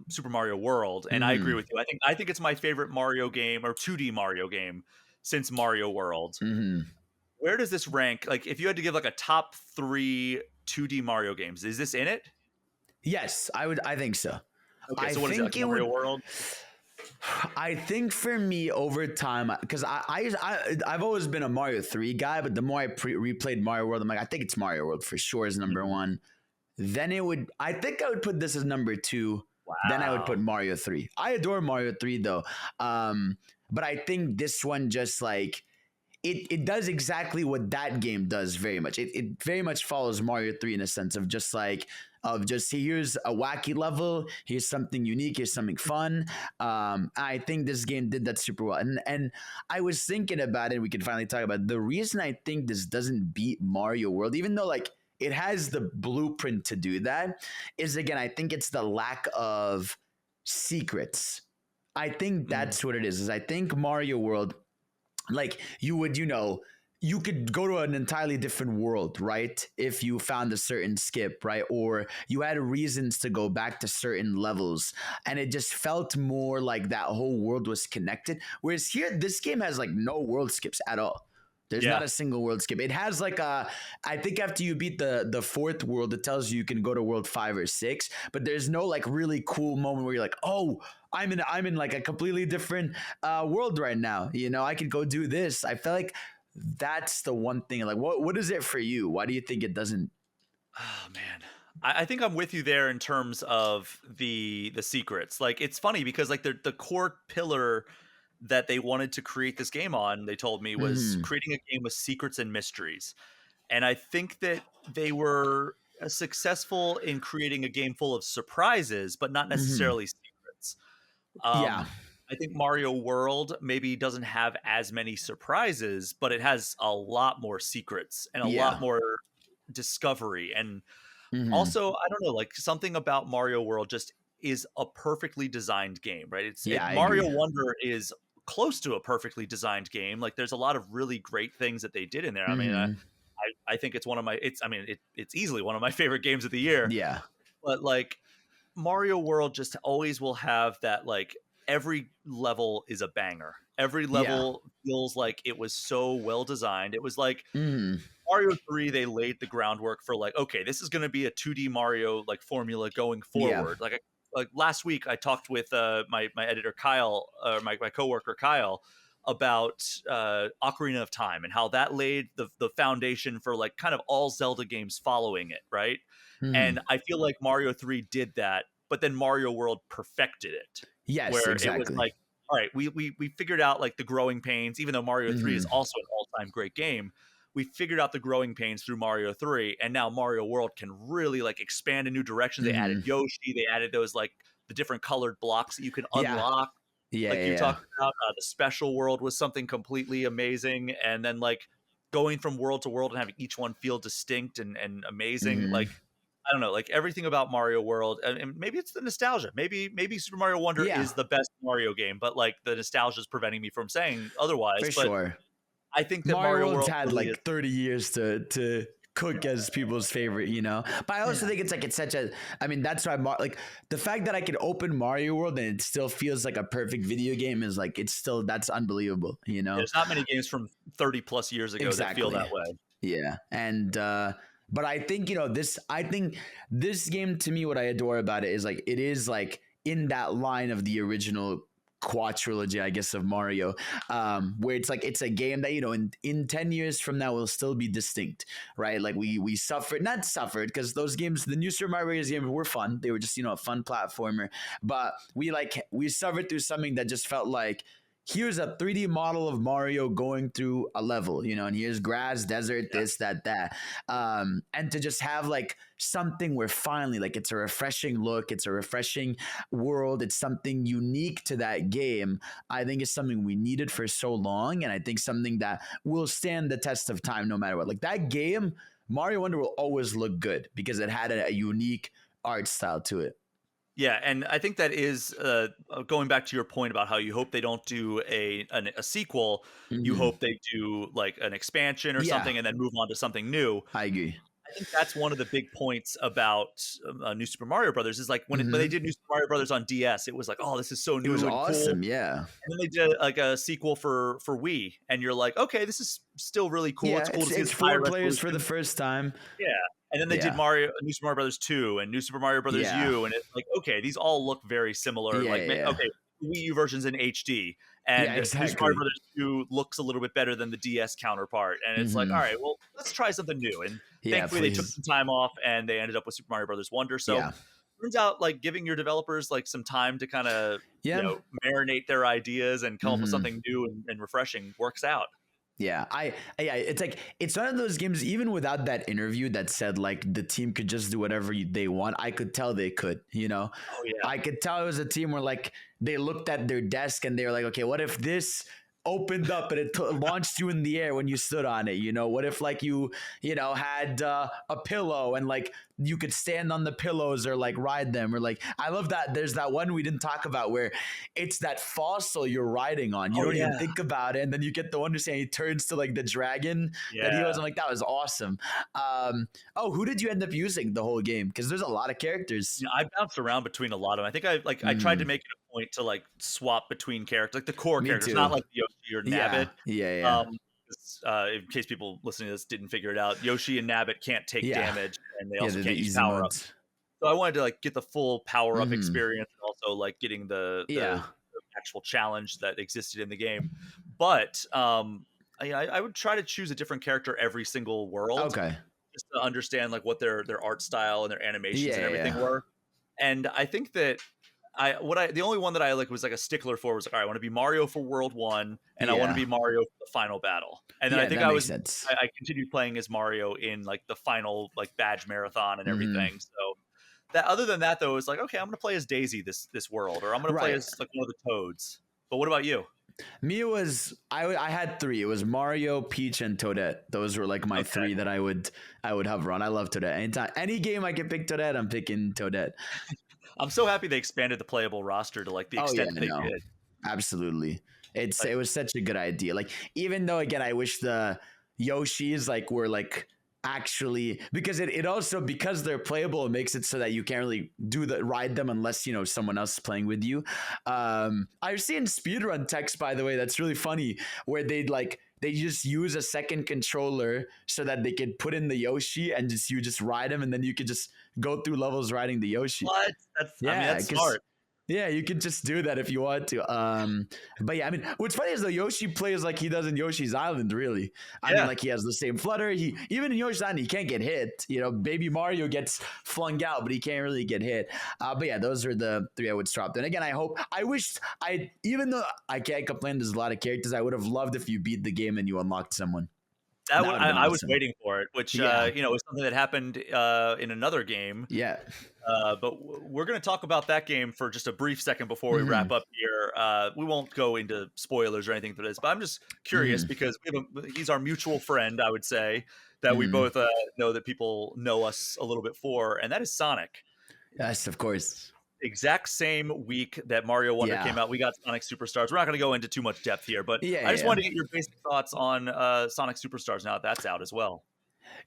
[SPEAKER 1] Super Mario World, and I agree
[SPEAKER 2] Mm-hmm.
[SPEAKER 1] with you. I think it's my favorite Mario game or 2D Mario game since Mario World.
[SPEAKER 2] Mm-hmm.
[SPEAKER 1] Where does this rank? Like, if you had to give like a top three 2D Mario games, is this in it?
[SPEAKER 2] Yes, I think so.
[SPEAKER 1] Okay,
[SPEAKER 2] I
[SPEAKER 1] so what is it?
[SPEAKER 2] think
[SPEAKER 1] Like
[SPEAKER 2] it
[SPEAKER 1] Mario
[SPEAKER 2] would.
[SPEAKER 1] World?
[SPEAKER 2] I think for me over time, because I've always been a Mario 3 guy, but the more I replayed Mario World, I'm like, I think it's Mario World for sure is number
[SPEAKER 1] Mhm.
[SPEAKER 2] one. Then I think I would put this as number two. Then I would put
[SPEAKER 1] Wow.
[SPEAKER 2] Mario 3. I adore Mario 3 though. But I think this one just like it does exactly what that game does very much. It very much follows Mario 3 in a sense of just like of just here's a wacky level, here's something unique, here's something fun. I think this game did that super well. And I was thinking about it, we can finally talk about it. The reason I think this doesn't beat Mario World, even though like it has the blueprint to do that, is again, I think it's the lack of secrets. I think
[SPEAKER 1] Mhm.
[SPEAKER 2] that's what it is I think Mario World like you would you could go to an entirely different world, right? If you found a certain skip, right? Or you had reasons to go back to certain levels. And it just felt more like that whole world was connected. Whereas here, this game has like no world skips at all. There's not
[SPEAKER 1] Yeah.
[SPEAKER 2] a single world skip. It has like I think after you beat the fourth world, it tells you can go to world 5 or 6, but there's no like really cool moment where you're like, oh, I'm in like a completely different world right now. You know, I could go do this. I feel like that's the one thing. Like, what is it for you? Why do you think it doesn't?
[SPEAKER 1] Oh man. I think I'm with you there in terms of the secrets. Like it's funny because like the core pillar that they wanted to create this game on, they told me, was
[SPEAKER 2] Mm-hmm.
[SPEAKER 1] creating a game with secrets and mysteries. And I think that they were successful in creating a game full of surprises, but not
[SPEAKER 2] Mm-hmm.
[SPEAKER 1] necessarily secrets.
[SPEAKER 2] Yeah.
[SPEAKER 1] I think Mario World maybe doesn't have as many surprises, but it has a lot more secrets and a lot
[SPEAKER 2] Yeah.
[SPEAKER 1] more discovery. And
[SPEAKER 2] Mm-hmm.
[SPEAKER 1] also, I don't know, like something about Mario World just is a perfectly designed game, right?
[SPEAKER 2] Yeah, I
[SPEAKER 1] Mario
[SPEAKER 2] agree.
[SPEAKER 1] Wonder is close to a perfectly designed game. Like there's a lot of really great things that they did in there. I mean,
[SPEAKER 2] Mm-hmm.
[SPEAKER 1] I think it's one of my it's easily one of my favorite games of the year.
[SPEAKER 2] Yeah.
[SPEAKER 1] But like Mario World just always will have that like every level is a banger. Every
[SPEAKER 2] Yeah.
[SPEAKER 1] level feels like it was so well designed. It was like
[SPEAKER 2] Mm-hmm.
[SPEAKER 1] Mario 3, they laid the groundwork for like, okay, this is going to be a 2D Mario like formula going
[SPEAKER 2] Yeah.
[SPEAKER 1] forward. Like last week, I talked with my editor Kyle, or my coworker Kyle, about Ocarina of Time and how that laid the foundation for like kind of all Zelda games following it, right?
[SPEAKER 2] Mm-hmm.
[SPEAKER 1] And I feel like Mario 3 did that, but then Mario World perfected it,
[SPEAKER 2] Yes,
[SPEAKER 1] where it was
[SPEAKER 2] exactly.
[SPEAKER 1] like, all right, we figured out like the growing pains, even though Mario 3 is
[SPEAKER 2] Mm-hmm.
[SPEAKER 1] also an all-time great game. We figured out the growing pains through Mario 3, and now Mario World can really like expand in new directions. They added
[SPEAKER 2] Mm-hmm.
[SPEAKER 1] Yoshi, they added those like the different colored blocks that you can
[SPEAKER 2] Yeah.
[SPEAKER 1] unlock.
[SPEAKER 2] Yeah.
[SPEAKER 1] Like you
[SPEAKER 2] Yeah.
[SPEAKER 1] talked about, the special world was something completely amazing, and then like going from world to world and having each one feel distinct and
[SPEAKER 2] Yeah.
[SPEAKER 1] amazing.
[SPEAKER 2] Mm-hmm.
[SPEAKER 1] Like I don't know, like everything about Mario World, and maybe it's the nostalgia. Maybe Super Mario Wonder
[SPEAKER 2] Yeah.
[SPEAKER 1] is the best Mario game, but like the nostalgia is preventing me from saying otherwise.
[SPEAKER 2] For
[SPEAKER 1] But
[SPEAKER 2] sure.
[SPEAKER 1] I think that
[SPEAKER 2] Mario
[SPEAKER 1] Mario
[SPEAKER 2] World's
[SPEAKER 1] World
[SPEAKER 2] had
[SPEAKER 1] really is.
[SPEAKER 2] like 30 years to cook as people's favorite, you know. But I also
[SPEAKER 1] Yeah.
[SPEAKER 2] think it's such a. I mean, that's why like the fact that I can open Mario World and it still feels like a perfect video game is like it's still that's unbelievable, you know.
[SPEAKER 1] There's not many games from 30 plus years ago that feel
[SPEAKER 2] Exactly.
[SPEAKER 1] that way.
[SPEAKER 2] Yeah. And but I think, you know, I think this game to me, what I adore about it is like it is like in that line of the original quadrilogy, I guess, of Mario, where it's like it's a game that, you know, in 10 years from now will still be distinct, right? Like we suffered, not suffered, because those games, the new Super Mario Bros. Games were fun. They were just, you know, a fun platformer. But we suffered through something that just felt like here's a 3D model of Mario going through a level, you know, and here's grass, desert,
[SPEAKER 1] Yeah.
[SPEAKER 2] this, that. And to just have like something where finally, like, it's a refreshing look, it's a refreshing world, it's something unique to that game. I think is something we needed for so long, and I think something that will stand the test of time no matter what. Like that game, Mario Wonder will always look good because it had a unique art style to it.
[SPEAKER 1] Yeah, and I think that is going back to your point about how you hope they don't do a sequel. You
[SPEAKER 2] Mm-hmm.
[SPEAKER 1] hope they do like an expansion or
[SPEAKER 2] Yeah,
[SPEAKER 1] something, and then move on to something new.
[SPEAKER 2] I agree.
[SPEAKER 1] I think that's one of the big points about New Super Mario Brothers is like when they
[SPEAKER 2] Mm-hmm.
[SPEAKER 1] did New Super Mario Brothers on DS, it was like, oh, this is so
[SPEAKER 2] It was
[SPEAKER 1] new and cool.
[SPEAKER 2] awesome. Yeah.
[SPEAKER 1] And then they did like a sequel for Wii, and you're like, okay, this is still really cool.
[SPEAKER 2] Yeah,
[SPEAKER 1] It's cool
[SPEAKER 2] it's
[SPEAKER 1] to see
[SPEAKER 2] it's
[SPEAKER 1] this high
[SPEAKER 2] 4 players for the
[SPEAKER 1] resolution.
[SPEAKER 2] first time.
[SPEAKER 1] Yeah. And then they did
[SPEAKER 2] Yeah,
[SPEAKER 1] New Super Mario Brothers 2 and New Super Mario Brothers
[SPEAKER 2] yeah,
[SPEAKER 1] U, and it's like, okay, these all look very similar.
[SPEAKER 2] yeah,
[SPEAKER 1] Like,
[SPEAKER 2] yeah,
[SPEAKER 1] okay, Wii U version's in HD,
[SPEAKER 2] yeah.
[SPEAKER 1] and New Super Mario
[SPEAKER 2] Exactly.
[SPEAKER 1] Brothers 2 looks a little bit better than the DS counterpart. And it's like, all
[SPEAKER 2] Hmm.
[SPEAKER 1] right, well, let's try something new. And
[SPEAKER 2] Yeah,
[SPEAKER 1] thankfully, they took
[SPEAKER 2] please.
[SPEAKER 1] some time off, and they ended up with Super Mario Brothers Wonder. So
[SPEAKER 2] Yeah,
[SPEAKER 1] turns out, like giving your developers like some time to kind of
[SPEAKER 2] yeah.
[SPEAKER 1] marinate their ideas and come up with
[SPEAKER 2] Hmm.
[SPEAKER 1] something new and refreshing works out.
[SPEAKER 2] Yeah, yeah, it's like it's one of those games. Even without that interview that said like the team could just do whatever they want, I could tell they could. You know,
[SPEAKER 1] Oh yeah,
[SPEAKER 2] I could tell it was a team where like they looked at their desk and they were like, okay, what if this? opened up and it launched you in the air when you stood on it? What if like you had a pillow and like you could stand on the pillows or like ride them, or like I love that there's that one we didn't talk about where it's that fossil you're riding on. You don't even think about it, and then you get the one saying he turns to like the dragon that he was. I'm like, that was awesome. Who did you end up using the whole game? Because there's a lot of characters.
[SPEAKER 1] I bounced around between a lot of them. I think I tried to make it a point to like swap between characters, like the core
[SPEAKER 2] Me
[SPEAKER 1] characters,
[SPEAKER 2] too.
[SPEAKER 1] not like Yoshi or Nabbit.
[SPEAKER 2] Yeah.
[SPEAKER 1] In case people listening to this didn't figure it out, Yoshi and Nabbit can't take damage, and they also
[SPEAKER 2] they're
[SPEAKER 1] can't
[SPEAKER 2] the
[SPEAKER 1] use
[SPEAKER 2] easy
[SPEAKER 1] power
[SPEAKER 2] modes.
[SPEAKER 1] ups. So I wanted to like get the full power up experience, and also like getting the actual challenge that existed in the game. But I would try to choose a different character every single world.
[SPEAKER 2] Okay.
[SPEAKER 1] Just to understand like what their art style and their animations and everything were. And I think that the only one that I like was like a stickler for was like, all right, I want to be Mario for World 1 and I want to be Mario for the final battle. And then I think I continued playing as Mario in like the final like badge marathon and everything. So that other than that though, it was like, okay, I'm gonna play as Daisy this world, or I'm gonna play as like one of the Toads. But what about you?
[SPEAKER 2] Me, it was I had three. It was Mario, Peach, and Toadette. Those were like my three that I would hover on. I love Toadette. Anytime, any game I can pick Toadette, I'm picking Toadette.
[SPEAKER 1] I'm so happy they expanded the playable roster to like the extent they did.
[SPEAKER 2] Absolutely, it was such a good idea. Like even though again, I wish the Yoshis like were like actually, because it also, because they're playable, it makes it so that you can't really ride them unless someone else is playing with you. I've seen speedrun text, by the way, that's really funny, where they just use a second controller so that they could put in the Yoshi and you just ride him, and then you could just go through levels riding the Yoshi.
[SPEAKER 1] What? That's smart.
[SPEAKER 2] Yeah, you could just do that if you want to. But yeah, I mean, what's funny is the Yoshi plays like he does in Yoshi's Island, really. I mean, like he has the same flutter. Even in Yoshi's Island, he can't get hit. Baby Mario gets flung out, but he can't really get hit. But yeah, those are the three I would swap. And again, even though I can't complain, there's a lot of characters, I would have loved if you beat the game and you unlocked someone.
[SPEAKER 1] I was waiting for it, which was something that happened in another game.
[SPEAKER 2] Yeah.
[SPEAKER 1] But we're going to talk about that game for just a brief second before we wrap up here. We won't go into spoilers or anything for this, but I'm just curious because he's our mutual friend, I would say, that we both know that people know us a little bit for, and that is Sonic.
[SPEAKER 2] Yes, of course.
[SPEAKER 1] Exact same week that Mario Wonder came out, we got Sonic Superstars. We're not going to go into too much depth here, but I just wanted to get your basic thoughts on Sonic Superstars now that that's out as well.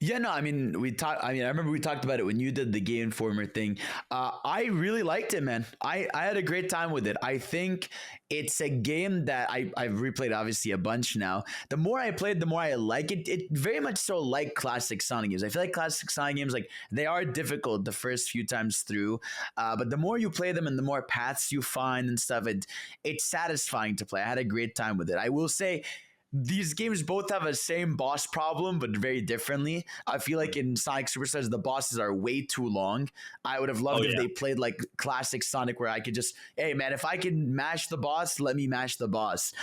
[SPEAKER 2] Yeah, no, I mean, I remember we talked about it when you did the Game Informer thing. I really liked it, man. I had a great time with it. I think it's a game that I've replayed obviously a bunch now. The more I played, the more I like it. It very much so like classic Sonic games. I feel like classic Sonic games, like they are difficult the first few times through, but the more you play them and the more paths you find and stuff, it's satisfying to play. I had a great time with it. I will say, these games both have a same boss problem, but very differently. I feel like in Sonic Superstars, the bosses are way too long. I would have loved if they played like classic Sonic, where I could just, hey man, if I can mash the boss, let me mash the boss.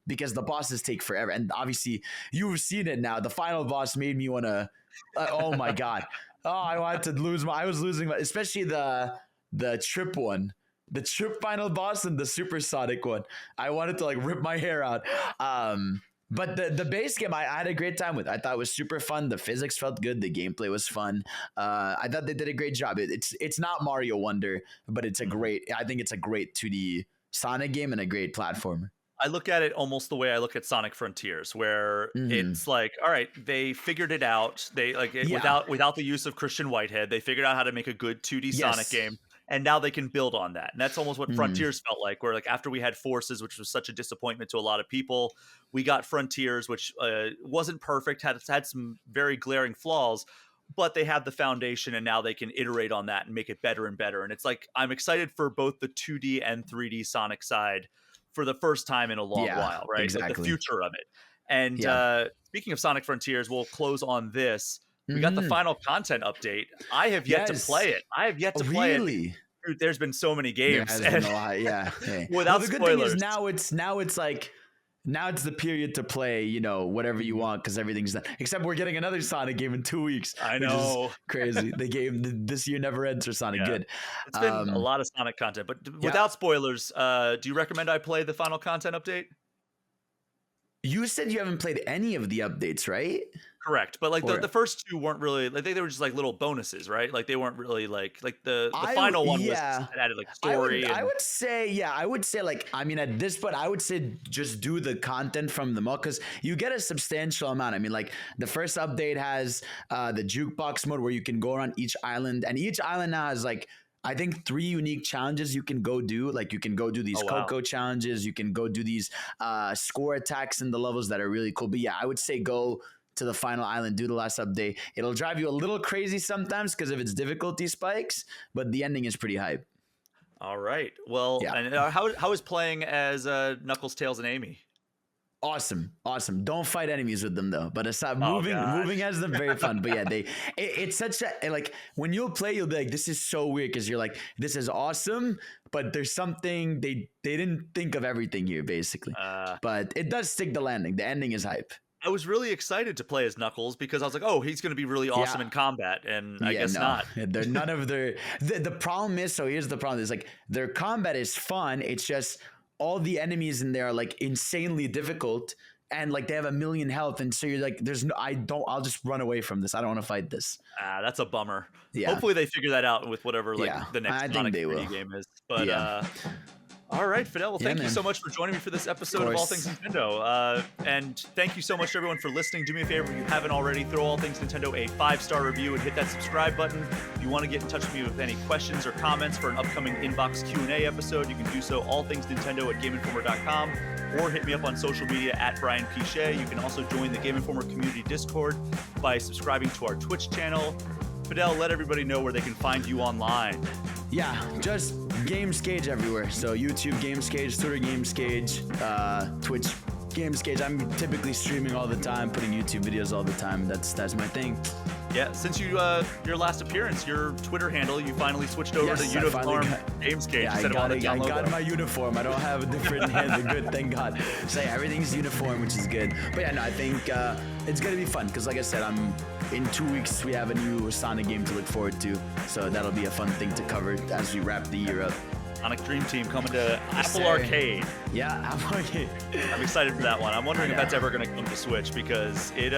[SPEAKER 2] Because the bosses take forever. And obviously you've seen it now. The final boss made me want to, oh my God. Oh, I wanted to I was losing, especially the trip one. The trip final boss and the supersonic one. I wanted to like rip my hair out. But the base game I had a great time with. I thought it was super fun. The physics felt good. The gameplay was fun. I thought they did a great job. It's not Mario Wonder, but I think it's a great 2D Sonic game and a great platformer.
[SPEAKER 1] I look at it almost the way I look at Sonic Frontiers, where it's like, all right, they figured it out. They without the use of Christian Whitehead, they figured out how to make a good 2D Sonic game. And now they can build on that. And that's almost what Frontiers felt like, where like after we had Forces, which was such a disappointment to a lot of people, we got Frontiers, which wasn't perfect, had some very glaring flaws, but they had the foundation and now they can iterate on that and make it better and better. And it's like, I'm excited for both the 2D and 3D Sonic side for the first time in a long while, right?
[SPEAKER 2] Exactly.
[SPEAKER 1] Like the future of it. And speaking of Sonic Frontiers, we'll close on this. We got the final content update. I have yet to play it. I have yet to play it. Dude, there's been so many games.
[SPEAKER 2] There has been a lot, yeah.
[SPEAKER 1] Without
[SPEAKER 2] the
[SPEAKER 1] spoilers.
[SPEAKER 2] Good thing is now it's the period to play, whatever you want, because everything's done. Except we're getting another Sonic game in 2 weeks.
[SPEAKER 1] I know.
[SPEAKER 2] Which is crazy. The game this year never ends for Sonic. Good.
[SPEAKER 1] It's been a lot of Sonic content, but without spoilers, do you recommend I play the final content update?
[SPEAKER 2] You said you haven't played any of the updates, right?
[SPEAKER 1] Correct, but like
[SPEAKER 2] Or
[SPEAKER 1] the first two weren't really like they were just like little bonuses, right? Like they weren't really like the
[SPEAKER 2] I
[SPEAKER 1] final one was
[SPEAKER 2] yeah.
[SPEAKER 1] it added like
[SPEAKER 2] I
[SPEAKER 1] story
[SPEAKER 2] would I
[SPEAKER 1] and
[SPEAKER 2] would say yeah, I would say like I mean at this point I would say just do the content from the mod because you get a substantial amount. I mean like the first update has the jukebox mode where you can go around each island and each island now has like I think 3 unique challenges you can go do. Like you can go do these
[SPEAKER 1] oh wow.
[SPEAKER 2] Coco challenges, you can go do these score attacks in the levels that are really cool. But yeah, I would say go to the final island, do the last update. It'll drive you a little crazy sometimes because of its difficulty spikes, but the ending is pretty hype.
[SPEAKER 1] All right. Well,
[SPEAKER 2] Yeah.
[SPEAKER 1] and how is playing as Knuckles, Tails, and Amy?
[SPEAKER 2] Awesome. Don't fight enemies with them though. But aside
[SPEAKER 1] Oh
[SPEAKER 2] moving
[SPEAKER 1] gosh.
[SPEAKER 2] as them very fun. But yeah, it's such a like when you'll play, you'll be like, this is so weird because you're like, this is awesome, but there's something they didn't think of everything here basically. But it does stick the landing. The ending is hype.
[SPEAKER 1] I was really excited to play as Knuckles because I was like, oh, he's going to be really awesome in combat, and I guess not.
[SPEAKER 2] They're none of their. The problem is, so here's the problem: is like their combat is fun. It's just all the enemies in there are like insanely difficult, and like they have a million health, and so you're like, there's no. I'll just run away from this. I don't want to fight this.
[SPEAKER 1] That's a bummer.
[SPEAKER 2] Yeah.
[SPEAKER 1] Hopefully they figure that out with whatever the next
[SPEAKER 2] I think
[SPEAKER 1] Sonic
[SPEAKER 2] they
[SPEAKER 1] 3D
[SPEAKER 2] will.
[SPEAKER 1] game is. But all right, Fadel. Well, thank you
[SPEAKER 2] man.
[SPEAKER 1] so much for joining me for this episode of All Things Nintendo. And thank you so much to everyone for listening. Do me a favor, if you haven't already, throw All Things Nintendo a 5-star review and hit that subscribe button. If you want to get in touch with me with any questions or comments for an upcoming inbox Q&A episode, you can do so allthingsnintendo@GameInformer.com or hit me up on social media at Brian P. Shea. You can also join the Game Informer community Discord by subscribing to our Twitch channel. Fadel, let everybody know where they can find you online.
[SPEAKER 2] Yeah, just GamesCage everywhere. So YouTube GamesCage, Twitter GamesCage, Twitch GamesCage. I'm typically streaming all the time, putting YouTube videos all the time. That's my thing.
[SPEAKER 1] Yeah, since your last appearance, your Twitter handle, you finally swithed over to Uniform GamesCage instead of all the down logo.
[SPEAKER 2] I got my uniform. I don't have a different handle. Good, thank God. So yeah, everything's uniform, which is good. But yeah, no, I think it's gonna be fun because, like I said, in 2 weeks we have a new Sonic game to look forward to. So that'll be a fun thing to cover as we wrap the year up.
[SPEAKER 1] Sonic Dream Team coming to Apple Arcade.
[SPEAKER 2] Yeah, Apple Arcade.
[SPEAKER 1] I'm excited for that one. I'm wondering if that's ever going to come to Switch because it,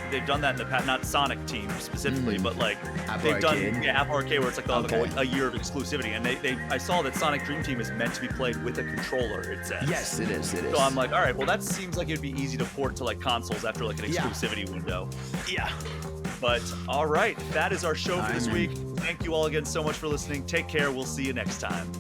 [SPEAKER 1] they've done that in the past. Not Sonic Team specifically, but like
[SPEAKER 2] Apple Arcade.
[SPEAKER 1] done Apple Arcade where it's like a year of exclusivity. And I saw that Sonic Dream Team is meant to be played with a controller. It says.
[SPEAKER 2] Yes, it is.
[SPEAKER 1] So I'm like, all right, well that seems like it'd be easy to port to like consoles after like an exclusivity window.
[SPEAKER 2] Yeah.
[SPEAKER 1] But all right, that is our show for this week. Thank you all again so much for listening. Take care. We'll see you next time.